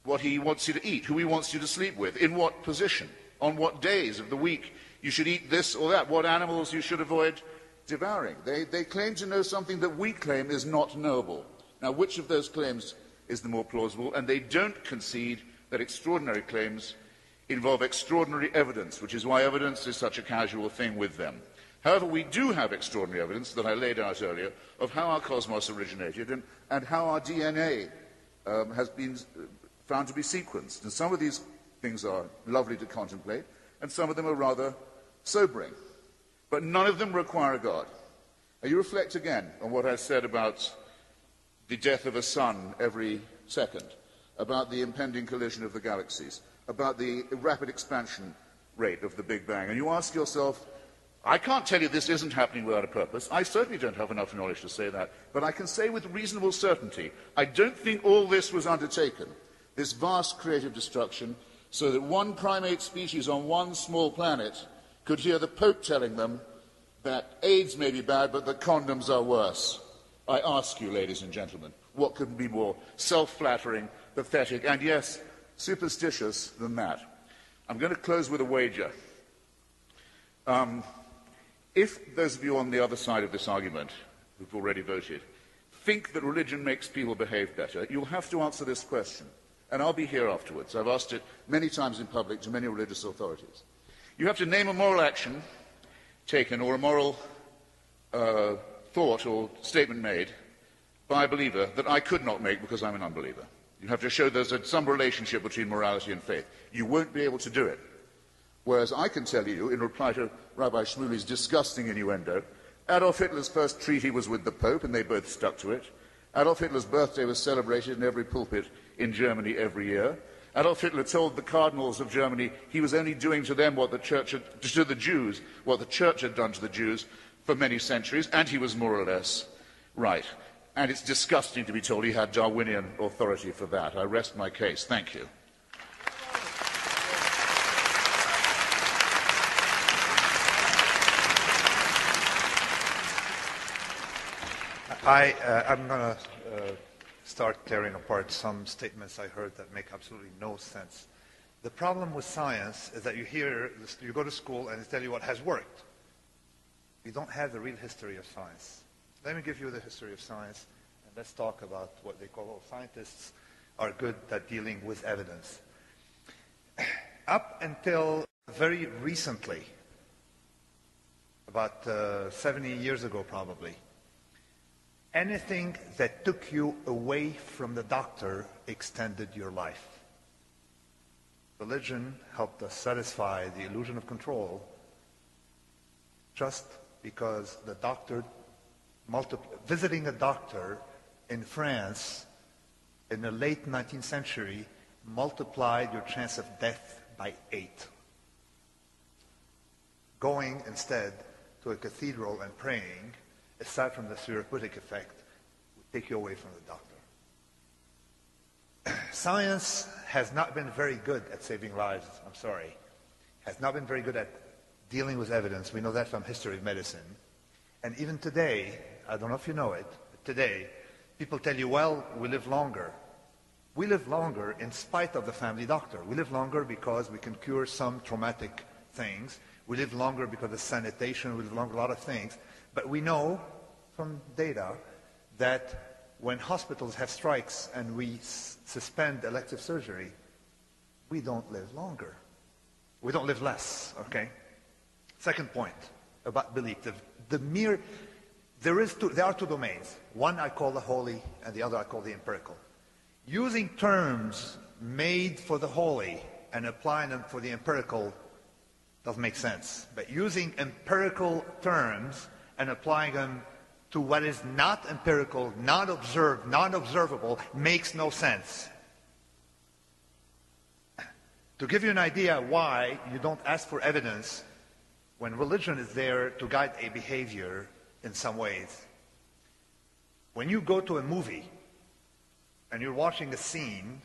S5: what he wants you to eat, who he wants you to sleep with, in what position, on what days of the week you should eat this or that, what animals you should avoid devouring. They claim to know something that we claim is not knowable. Now, which of those claims is the more plausible? And they don't concede that extraordinary claims involve extraordinary evidence, which is why evidence is such a casual thing with them. However, we do have extraordinary evidence that I laid out earlier of how our cosmos originated and how our DNA has been found to be sequenced. And some of these things are lovely to contemplate, and some of them are rather sobering. But none of them require a God. Now, you reflect again on what I said about the death of a sun every second, about the impending collision of the galaxies, about the rapid expansion rate of the Big Bang, and you ask yourself, I can't tell you this isn't happening without a purpose. I certainly don't have enough knowledge to say that, but I can say with reasonable certainty, I don't think all this was undertaken, this vast creative destruction, so that one primate species on one small planet could hear the Pope telling them that AIDS may be bad, but that condoms are worse. I ask you, ladies and gentlemen, what could be more self-flattering, pathetic, and yes, superstitious than that? I'm going to close with a wager. If those of you on the other side of this argument, who've already voted, think that religion makes people behave better, you'll have to answer this question. And I'll be here afterwards. I've asked it many times in public to many religious authorities. You have to name a moral action taken or a moral thought or statement made by a believer that I could not make because I'm an unbeliever. You have to show there's some relationship between morality and faith. You won't be able to do it. Whereas I can tell you, in reply to Rabbi Shmuley's disgusting innuendo, Adolf Hitler's first treaty was with the Pope, and they both stuck to it. Adolf Hitler's birthday was celebrated in every pulpit in Germany every year. Adolf Hitler told the cardinals of Germany he was only doing to them what the church had, to the Jews, what the church had done to the Jews for many centuries, and he was more or less right. And it's disgusting to be told he had Darwinian authority for that. I rest my case. Thank you.
S7: I'm going to start tearing apart some statements I heard that make absolutely no sense. The problem with science is that you go to school and they tell you what has worked. We don't have the real history of science. Let me give you the history of science, and let's talk about what they call scientists are good at dealing with evidence. Up until very recently, about 70 years ago probably, anything that took you away from the doctor extended your life. Religion helped us satisfy the illusion of control just because the doctor, visiting a doctor in France in the late 19th century multiplied your chance of death by 8. Going instead to a cathedral and praying aside from the therapeutic effect, would take you away from the doctor. Science has not been very good at saving lives, I'm sorry. Has not been very good at dealing with evidence. We know that from history of medicine. And even today, I don't know if you know it, but today, people tell you, well, we live longer. We live longer in spite of the family doctor. We live longer because we can cure some traumatic things. We live longer because of sanitation. We live longer a lot of things. But we know from data that when hospitals have strikes and we suspend elective surgery, we don't live longer. We don't live less, okay? Second point about belief. There are two domains. One I call the holy and the other I call the empirical. Using terms made for the holy and applying them for the empirical doesn't make sense. But using empirical terms and applying them to what is not empirical, not observed, not observable, makes no sense. To give you an idea why you don't ask for evidence when religion is there to guide a behavior in some ways. When you go to a movie and you're watching a scene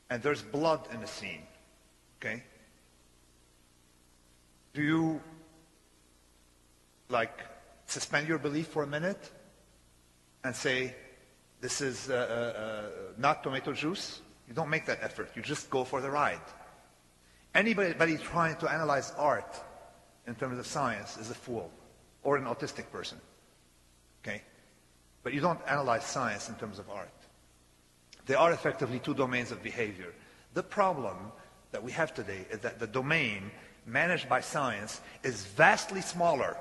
S7: and there's blood in the scene, okay? Do you, suspend your belief for a minute and say, this is not tomato juice? You don't make that effort. You just go for the ride. Anybody trying to analyze art in terms of science is a fool or an autistic person. Okay? But you don't analyze science in terms of art. There are effectively two domains of behavior. The problem that we have today is that the domain managed by science is vastly smaller.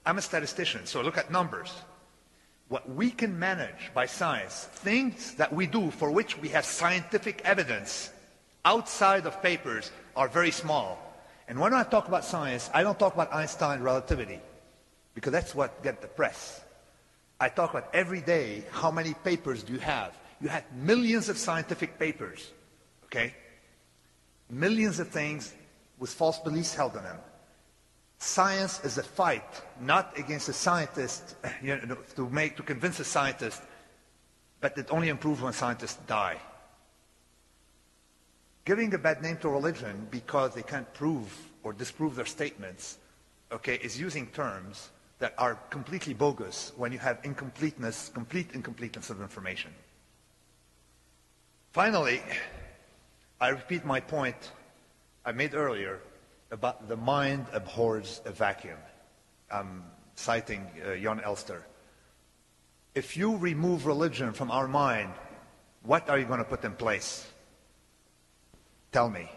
S7: I'm a statistician, so look at numbers. What we can manage by science, things that we do for which we have scientific evidence outside of papers, are very small. And when I talk about science, I don't talk about Einstein relativity, because that's what gets the press. I talk about every day, how many papers do you have? You have millions of scientific papers, okay? Millions of things with false beliefs held in them. Science is a fight, not against a scientist, to convince a scientist, but it only improves when scientists die. Giving a bad name to religion because they can't prove or disprove their statements, okay, is using terms that are completely bogus when you have complete incompleteness of information. Finally, I repeat my point I made earlier about the mind abhors a vacuum. I'm citing Jon Elster. If you remove religion from our mind, what are you going to put in place? Tell me.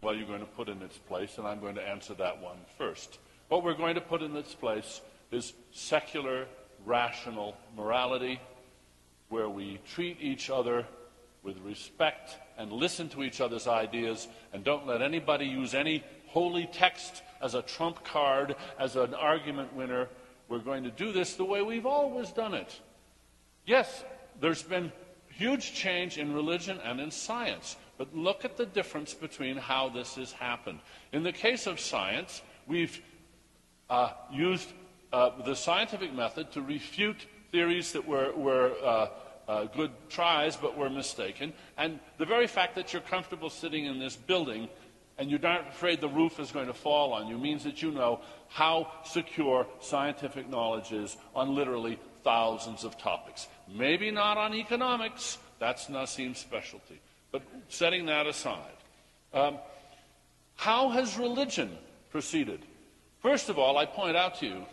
S8: What are you going to put in its place? And I'm going to answer that one first. What we're going to put in its place is secular, rational morality, where we treat each other with respect and listen to each other's ideas and don't let anybody use any holy text as a trump card, as an argument winner. We're going to do this the way we've always done it. Yes, there's been huge change in religion and in science, but look at the difference between how this has happened. In the case of science, we've used the scientific method to refute theories that were good tries but were mistaken. And the very fact that you're comfortable sitting in this building and you're not afraid the roof is going to fall on you means that you know how secure scientific knowledge is on literally thousands of topics. Maybe not on economics, that's Nassim's specialty. But setting that aside, how has religion proceeded? First of all, I point out to you,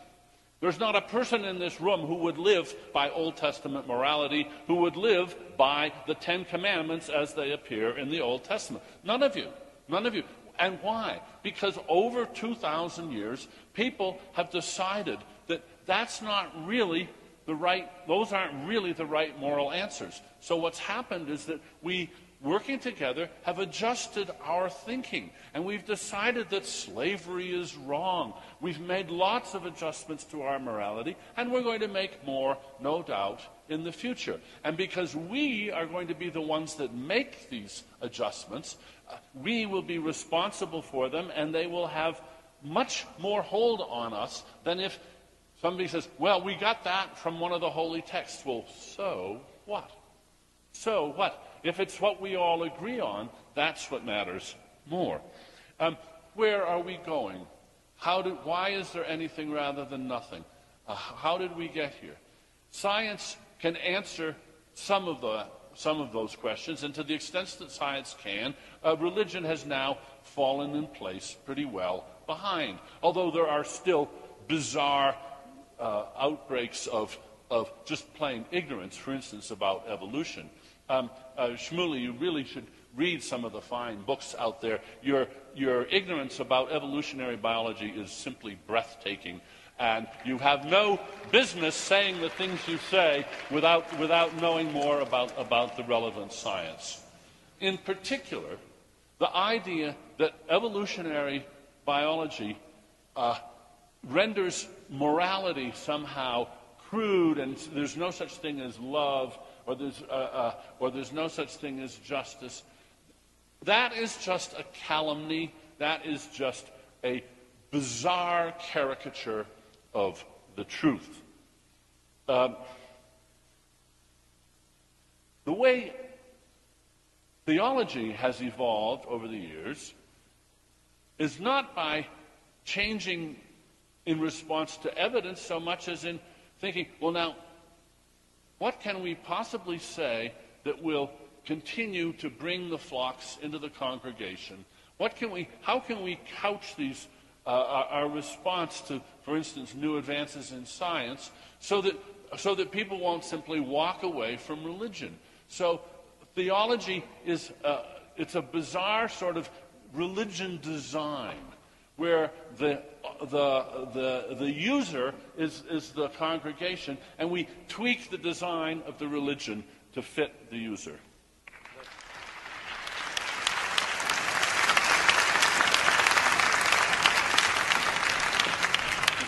S8: there's not a person in this room who would live by Old Testament morality, who would live by the Ten Commandments as they appear in the Old Testament. None of you. None of you. And why? Because over 2,000 years, people have decided that that's not really those aren't really the right moral answers. So what's happened is that we working together, have adjusted our thinking. And we've decided that slavery is wrong. We've made lots of adjustments to our morality, and we're going to make more, no doubt, in the future. And because we are going to be the ones that make these adjustments, we will be responsible for them, and they will have much more hold on us than if somebody says, well, we got that from one of the holy texts. Well, so what? So what? If it's what we all agree on, that's what matters more. Where are we going? Why is there anything rather than nothing? How did we get here? Science can answer some of those questions, and to the extent that science can, religion has now fallen in place pretty well behind. Although there are still bizarre outbreaks of just plain ignorance, for instance, about evolution. Shmuley, you really should read some of the fine books out there. Your ignorance about evolutionary biology is simply breathtaking, and you have no business saying the things you say without knowing more about the relevant science. In particular, the idea that evolutionary biology renders morality somehow crude, and there's no such thing as love, or there's no such thing as justice. That is just a calumny. That is just a bizarre caricature of the truth. The way theology has evolved over the years is not by changing in response to evidence so much as in thinking, well, now, what can we possibly say that will continue to bring the flocks into the congregation? How can we couch these our response to, for instance, new advances in science, so that people won't simply walk away from religion? So theology is it's a bizarre sort of religion design, where the user is the congregation, and we tweak the design of the religion to fit the user.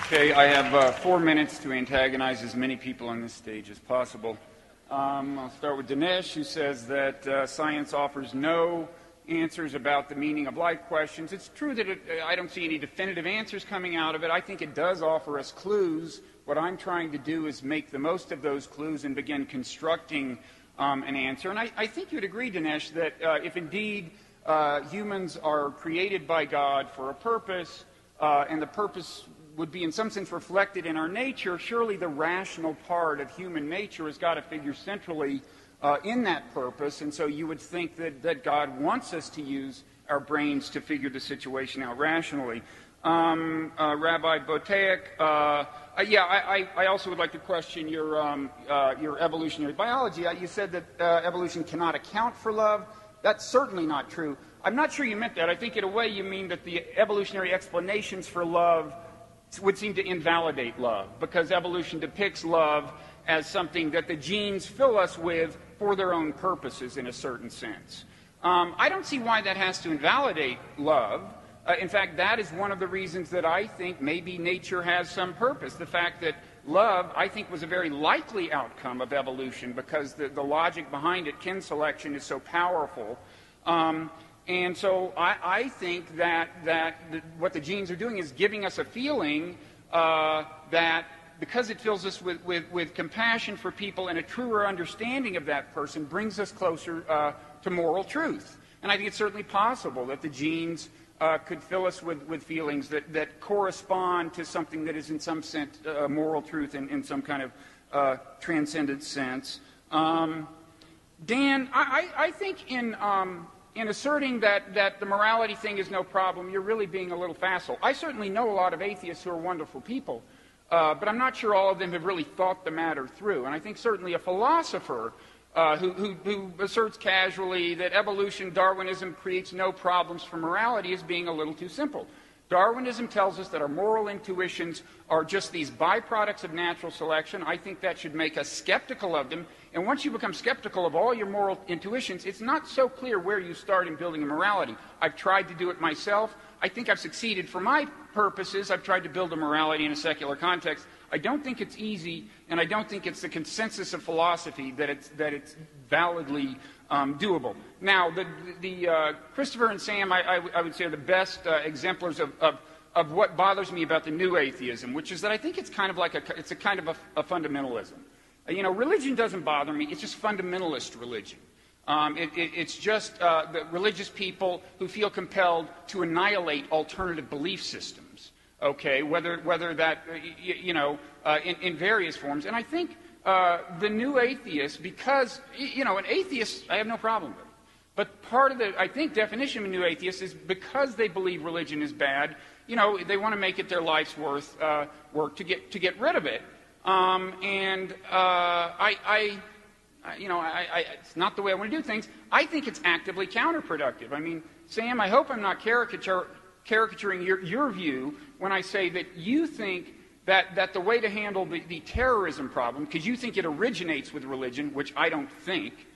S6: Okay, I have 4 minutes to antagonize as many people on this stage as possible. I'll start with Dinesh, who says that science offers no answers about the meaning of life questions. It's true that I don't see any definitive answers coming out of it. I think it does offer us clues. What I'm trying to do is make the most of those clues and begin constructing an answer. And I think you'd agree, Dinesh, that if indeed humans are created by God for a purpose, and the purpose would be in some sense reflected in our nature, surely the rational part of human nature has got to figure centrally in that purpose. And so you would think that God wants us to use our brains to figure the situation out rationally. Rabbi Boteach, I also would like to question your evolutionary biology. You said that evolution cannot account for love. That's certainly not true. I'm not sure you meant that. I think in a way you mean that the evolutionary explanations for love would seem to invalidate love, because evolution depicts love as something that the genes fill us with for their own purposes in a certain sense. I don't see why that has to invalidate love. In fact, that is one of the reasons that I think maybe nature has some purpose. The fact that love, I think, was a very likely outcome of evolution, because the logic behind it, kin selection, is so powerful. And so I think that what the genes are doing is giving us a feeling that because it fills us with compassion for people and a truer understanding of that person, brings us closer to moral truth. And I think it's certainly possible that the genes could fill us with feelings that correspond to something that is in some sense moral truth in some kind of transcendent sense. Dan, I think in asserting that the morality thing is no problem, you're really being a little facile. I certainly know a lot of atheists who are wonderful people, but I'm not sure all of them have really thought the matter through. And I think certainly a philosopher who asserts casually that evolution, Darwinism, creates no problems for morality is being a little too simple. Darwinism tells us that our moral intuitions are just these byproducts of natural selection. I think that should make us skeptical of them. And once you become skeptical of all your moral intuitions, it's not so clear where you start in building a morality. I've tried to do it myself. I think I've succeeded for my purposes. I've tried to build a morality in a secular context. I don't think it's easy, and I don't think it's the consensus of philosophy that it's validly doable. Now, Christopher and Sam, I would say, are the best exemplars of what bothers me about the new atheism, which is that I think it's kind of like a fundamentalism. Religion doesn't bother me. It's just fundamentalist religion. It's just the religious people who feel compelled to annihilate alternative belief systems. Okay, whether that in various forms, and I think the new atheist, because an atheist I have no problem with, but part of the definition of a new atheist is because they believe religion is bad. They want to make it their life's work to get rid of it. It's not the way I want to do things. I think it's actively counterproductive. I mean, Sam, I hope I'm not caricaturing your view when I say that you think that the way to handle the terrorism problem, because you think it originates with religion, which I don't think.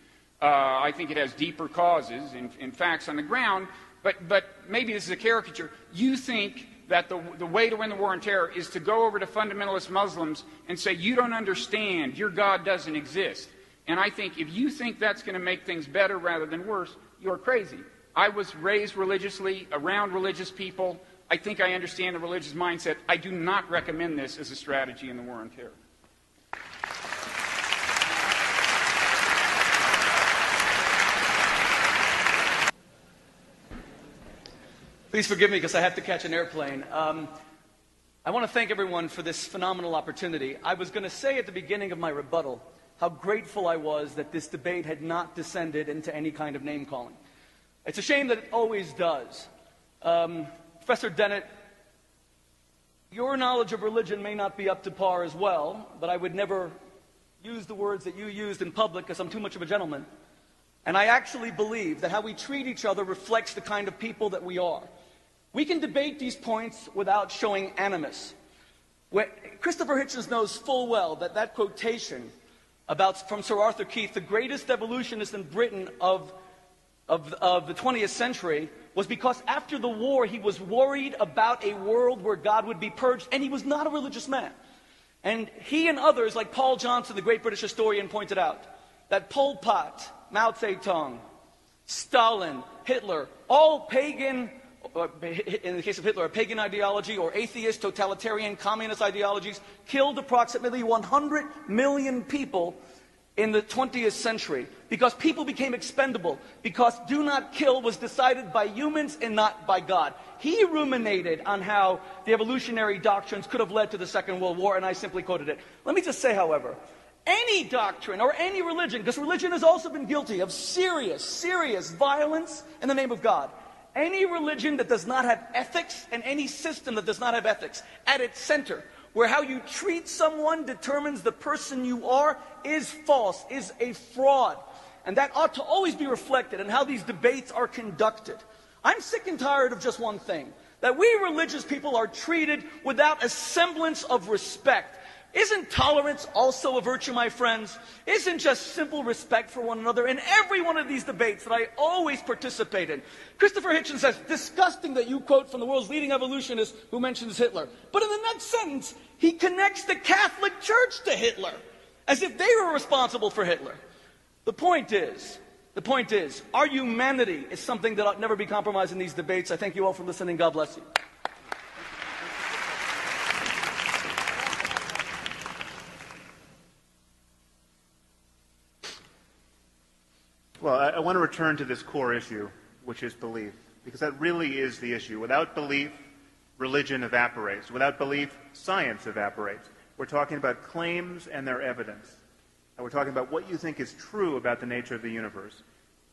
S6: I think it has deeper causes and facts on the ground, but maybe this is a caricature. You think that the way to win the war on terror is to go over to fundamentalist Muslims and say, you don't understand, your God doesn't exist. And I think if you think that's going to make things better rather than worse, you're crazy. I was raised religiously, around religious people. I think I understand the religious mindset. I do not recommend this as a strategy in the war on terror.
S1: Please forgive me because I have to catch an airplane. I want to thank everyone for this phenomenal opportunity. I was going to say at the beginning of my rebuttal how grateful I was that this debate had not descended into any kind of name-calling. It's a shame that it always does. Professor Dennett, your knowledge of religion may not be up to par as well, but I would never use the words that you used in public because I'm too much of a gentleman. And I actually believe that how we treat each other reflects the kind of people that we are. We can debate these points without showing animus. Christopher Hitchens knows full well that quotation from Sir Arthur Keith, the greatest evolutionist in Britain of the 20th century, was because after the war he was worried about a world where God would be purged, and he was not a religious man. And he and others, like Paul Johnson, the great British historian, pointed out that Pol Pot, Mao Zedong, Stalin, Hitler, all pagan, in the case of Hitler, a pagan ideology, or atheist, totalitarian, communist ideologies, killed approximately 100 million people in the 20th century because people became expendable, because do not kill was decided by humans and not by God. He ruminated on how the evolutionary doctrines could have led to the Second World War, and I simply quoted it. Let me just say, however, any doctrine or any religion, because religion has also been guilty of serious violence in the name of God. Any religion that does not have ethics, and any system that does not have ethics at its center, where how you treat someone determines the person you are, is false, is a fraud. And that ought to always be reflected in how these debates are conducted. I'm sick and tired of just one thing, that we religious people are treated without a semblance of respect. Isn't tolerance also a virtue, my friends? Isn't just simple respect for one another? In every one of these debates that I always participate in, Christopher Hitchens says, disgusting that you quote from the world's leading evolutionist who mentions Hitler. But in the next sentence, he connects the Catholic Church to Hitler, as if they were responsible for Hitler. The point is, our humanity is something that ought never be compromised in these debates. I thank you all for listening. God bless you.
S3: Well, I want to return to this core issue, which is belief, because that really is the issue. Without belief, religion evaporates. Without belief, science evaporates. We're talking about claims and their evidence. And we're talking about what you think is true about the nature of the universe.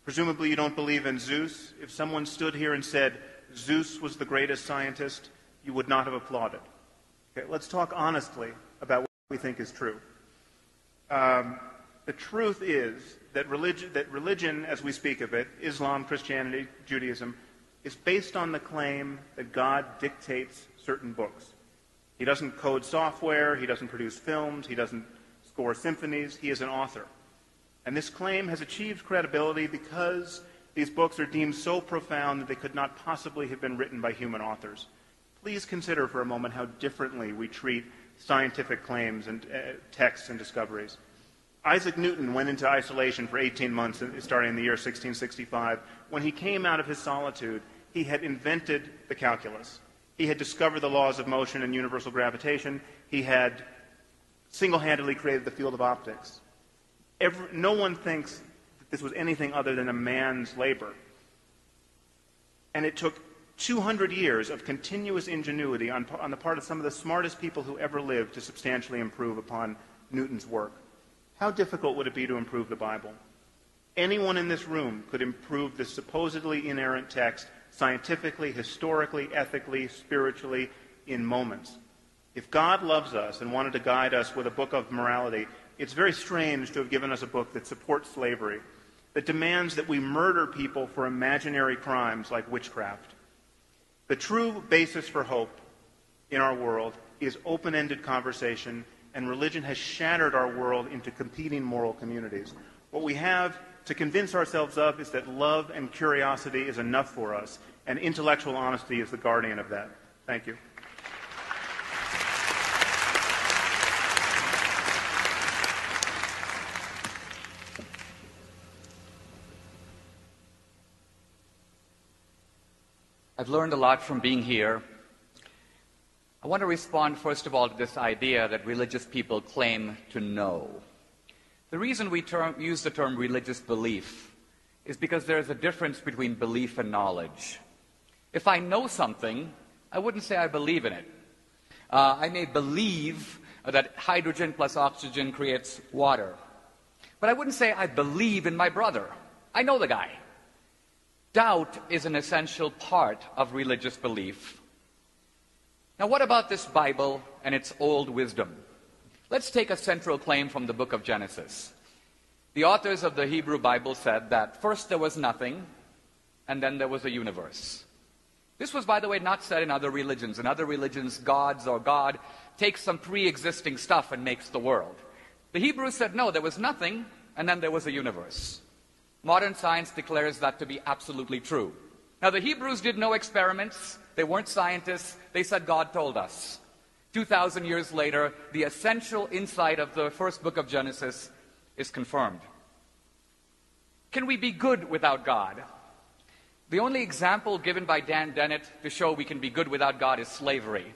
S3: Presumably you don't believe in Zeus. If someone stood here and said Zeus was the greatest scientist, you would not have applauded. Okay, let's talk honestly about what we think is true. The truth is that religion, as we speak of it, Islam, Christianity, Judaism, is based on the claim that God dictates certain books. He doesn't code software, he doesn't produce films, he doesn't score symphonies, he is an author. And this claim has achieved credibility because these books are deemed so profound that they could not possibly have been written by human authors. Please consider for a moment how differently we treat scientific claims and texts and discoveries. Isaac Newton went into isolation for 18 months, starting in the year 1665. When he came out of his solitude, he had invented the calculus. He had discovered the laws of motion and universal gravitation. He had single-handedly created the field of optics. No one thinks that this was anything other than a man's labor. And it took 200 years of continuous ingenuity on the part of some of the smartest people who ever lived to substantially improve upon Newton's work. How difficult would it be to improve the Bible? Anyone in this room could improve this supposedly inerrant text scientifically, historically, ethically, spiritually, in moments. If God loves us and wanted to guide us with a book of morality, it's very strange to have given us a book that supports slavery, that demands that we murder people for imaginary crimes like witchcraft. The true basis for hope in our world is open-ended conversation, and religion has shattered our world into competing moral communities. What we have to convince ourselves of is that love and curiosity is enough for us, and intellectual honesty is the guardian of that. Thank you.
S4: I've learned a lot from being here. I want to respond, first of all, to this idea that religious people claim to know. The reason we use the term religious belief is because there is a difference between belief and knowledge. If I know something, I wouldn't say I believe in it. I may believe that hydrogen plus oxygen creates water. But I wouldn't say I believe in my brother. I know the guy. Doubt is an essential part of religious belief. Now, what about this Bible and its old wisdom? Let's take a central claim from the book of Genesis. The authors of the Hebrew Bible said that first there was nothing, and then there was a universe. This was, by the way, not said in other religions. In other religions, gods or God takes some pre-existing stuff and makes the world. The Hebrews said, no, there was nothing, and then there was a universe. Modern science declares that to be absolutely true. Now, the Hebrews did no experiments. They weren't scientists. They said God told us. 2,000 years later, the essential insight of the first book of Genesis is confirmed. Can we be good without God? The only example given by Dan Dennett to show we can be good without God is slavery.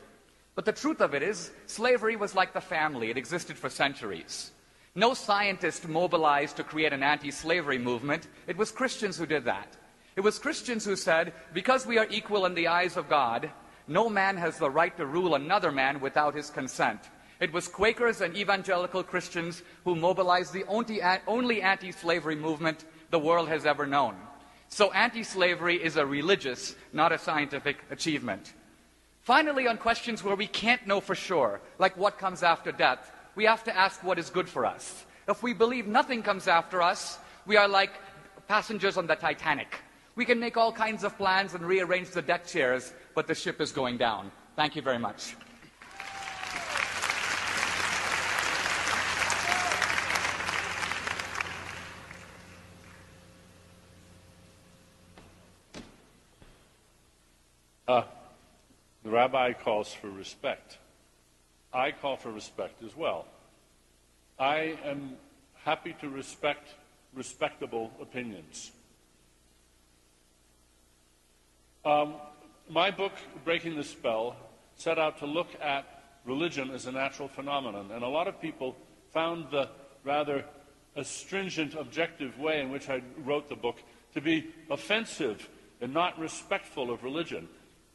S4: But the truth of it is, slavery was like the family. It existed for centuries. No scientist mobilized to create an anti-slavery movement. It was Christians who did that. It was Christians who said, because we are equal in the eyes of God, no man has the right to rule another man without his consent. It was Quakers and evangelical Christians who mobilized the only anti-slavery movement the world has ever known. So anti-slavery is a religious, not a scientific achievement. Finally, on questions where we can't know for sure, like what comes after death, we have to ask what is good for us. If we believe nothing comes after us, we are like passengers on the Titanic. We can make all kinds of plans and rearrange the deck chairs, but the ship is going down. Thank you very much.
S8: The rabbi calls for respect. I call for respect as well. I am happy to respect respectable opinions. My book, Breaking the Spell, set out to look at religion as a natural phenomenon, and a lot of people found the rather astringent, objective way in which I wrote the book to be offensive and not respectful of religion.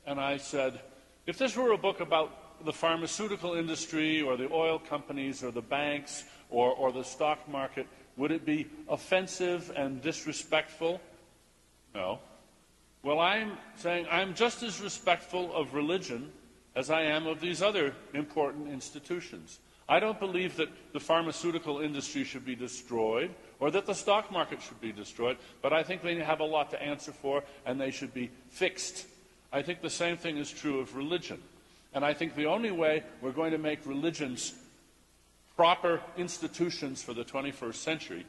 S8: And I said, if this were a book about the pharmaceutical industry or the oil companies or the banks or the stock market, would it be offensive and disrespectful? No. Well, I'm saying I'm just as respectful of religion as I am of these other important institutions. I don't believe that the pharmaceutical industry should be destroyed or that the stock market should be destroyed, but I think they have a lot to answer for and they should be fixed. I think the same thing is true of religion. And I think the only way we're going to make religions proper institutions for the 21st century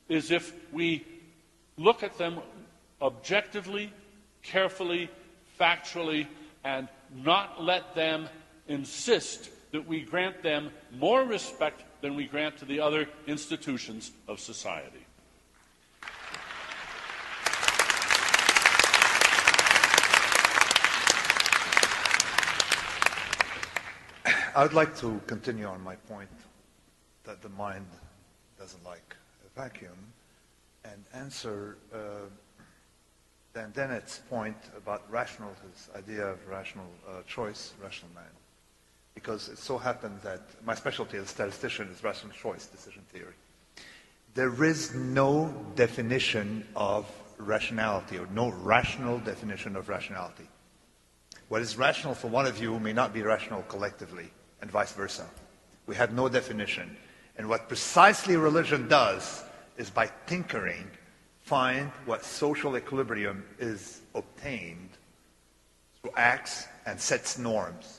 S8: is if we look at them objectively, carefully, factually, and not let them insist that we grant them more respect than we grant to the other institutions of society.
S7: I would like to continue on my point that the mind doesn't like a vacuum and answer Dan Dennett's point about his idea of rational choice, rational man. Because it so happened that my specialty as a statistician is rational choice decision theory. There is no definition of rationality, or no rational definition of rationality. What is rational for one of you may not be rational collectively, and vice versa. We have no definition. And what precisely religion does is by tinkering, find what social equilibrium is obtained through acts and sets norms.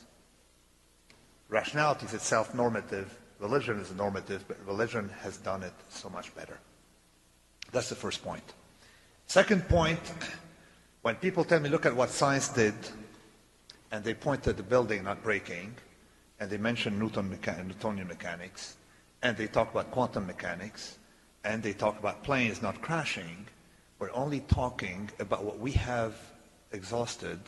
S7: Rationality is itself normative. Religion is normative, but religion has done it so much better. That's the first point. Second point, when people tell me, look at what science did, and they point to the building not breaking, and they mention Newtonian mechanics, and they talk about quantum mechanics, and they talk about planes not crashing, we're only talking about what we have exhausted,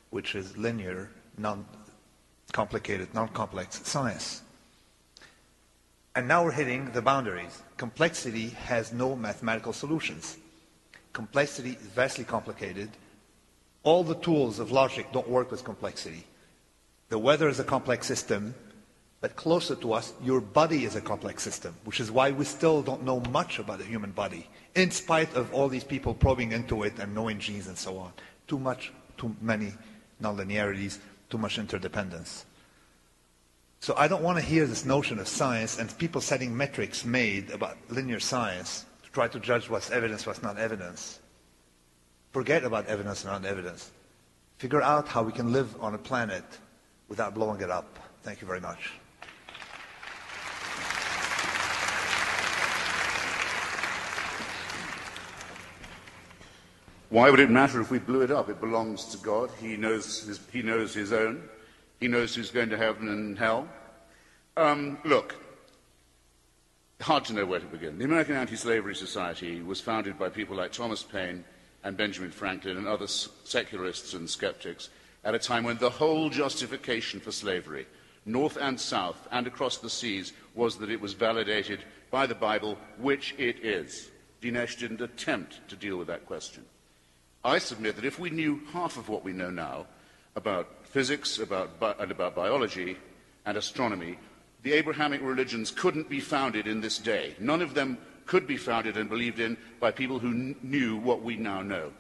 S7: which is linear, non-complicated, non-complex science. And now we're hitting the boundaries. Complexity has no mathematical solutions. Complexity is vastly complicated. All the tools of logic don't work with complexity. The weather is a complex system, but closer to us, your body is a complex system, which is why we still don't know much about the human body, in spite of all these people probing into it and knowing genes and so on. Too many nonlinearities, too much interdependence. So I don't want to hear this notion of science and people setting metrics made about linear science to try to judge what's evidence, what's not evidence. Forget about evidence and non-evidence. Figure out how we can live on a planet without blowing it up. Thank you very much.
S5: Why would it matter if we blew it up? It belongs to God. He knows his own. He knows who's going to heaven and hell. Look, hard to know where to begin. The American Anti-Slavery Society was founded by people like Thomas Paine and Benjamin Franklin and other secularists and skeptics at a time when the whole justification for slavery, north and south and across the seas, was that it was validated by the Bible, which it is. Dinesh didn't attempt to deal with that question. I submit that if we knew half of what we know now about physics, about biology and astronomy, the Abrahamic religions couldn't be founded in this day. None of them could be founded and believed in by people who knew what we now know.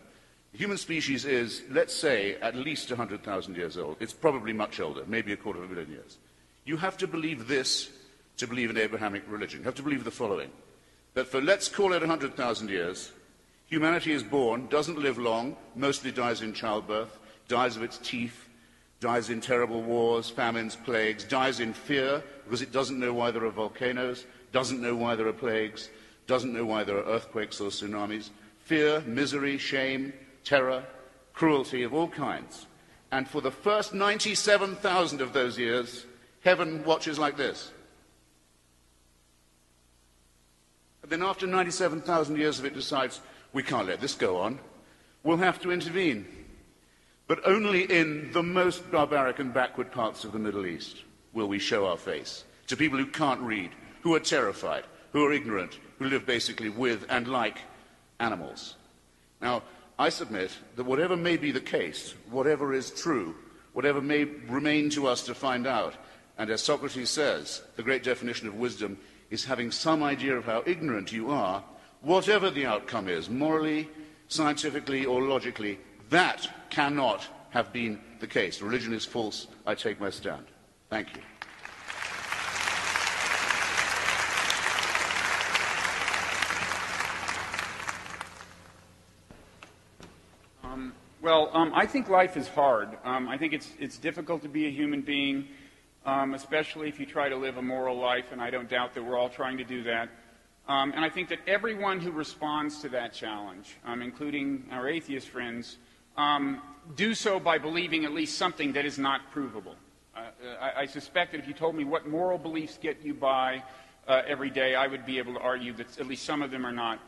S5: The human species is, let's say, at least 100,000 years old. It's probably much older, maybe 250,000 years. You have to believe this to believe in Abrahamic religion. You have to believe the following, that for, let's call it 100,000 years, humanity is born, doesn't live long, mostly dies in childbirth, dies of its teeth, dies in terrible wars, famines, plagues, dies in fear because it doesn't know why there are volcanoes, doesn't know why there are plagues, doesn't know why there are earthquakes or tsunamis. Fear, misery, shame, terror, cruelty of all kinds. And for the first 97,000 of those years, heaven watches like this. And then after 97,000 years of it decides, we can't let this go on. We'll have to intervene. But only in the most barbaric and backward parts of the Middle East will we show our face to people who can't read, who are terrified, who are ignorant, who live basically with and like animals. Now, I submit that whatever may be the case, whatever is true, whatever may remain to us to find out, and as Socrates says, the great definition of wisdom is having some idea of how ignorant you are, whatever the outcome is, morally, scientifically, or logically, that cannot have been the case. Religion is false. I take my stand. Thank you.
S6: Well, I think life is hard. I think it's difficult to be a human being, especially if you try to live a moral life, and I don't doubt that we're all trying to do that. And I think that everyone who responds to that challenge, including our atheist friends, do so by believing at least something that is not provable. I suspect that if you told me what moral beliefs get you by every day, I would be able to argue that at least some of them are not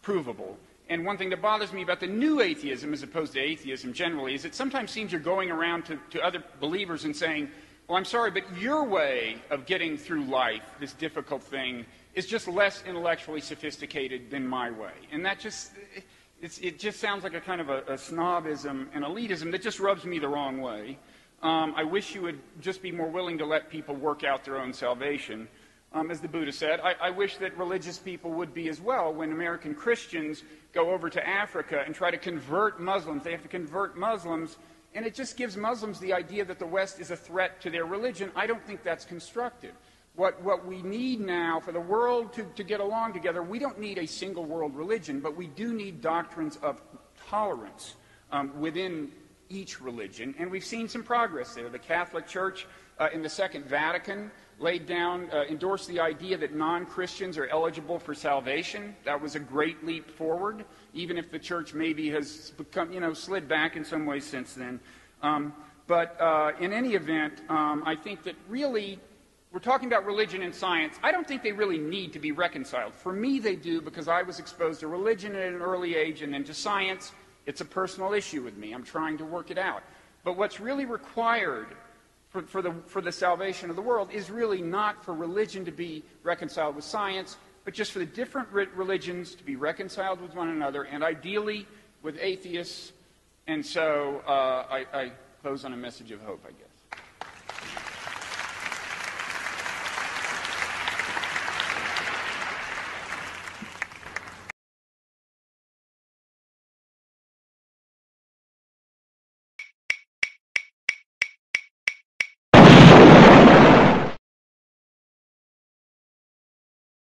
S6: provable. And one thing that bothers me about the new atheism as opposed to atheism generally is it sometimes seems you're going around to other believers and saying, well, I'm sorry, but your way of getting through life, this difficult thing, is just less intellectually sophisticated than my way. And that just, it just sounds like a kind of a snobism and elitism that just rubs me the wrong way. I wish you would just be more willing to let people work out their own salvation. As the Buddha said, I wish that religious people would be as well. When American Christians go over to Africa and try to convert Muslims, they have to convert Muslims, and it just gives Muslims the idea that the West is a threat to their religion. I don't think that's constructive. What we need now for the world to get along together, we don't need a single world religion, but we do need doctrines of tolerance within each religion, and we've seen some progress there. The Catholic Church in the Second Vatican endorsed the idea that non-Christians are eligible for salvation. That was a great leap forward, even if the church maybe has become, slid back in some ways since then. But in any event, I think that really, we're talking about religion and science. I don't think they really need to be reconciled. For me, they do, because I was exposed to religion at an early age and then to science. It's a personal issue with me. I'm trying to work it out. But what's really required for the salvation of the world is really not for religion to be reconciled with science, but just for the different religions to be reconciled with one another, and ideally with atheists. And so I close on a message of hope, I guess.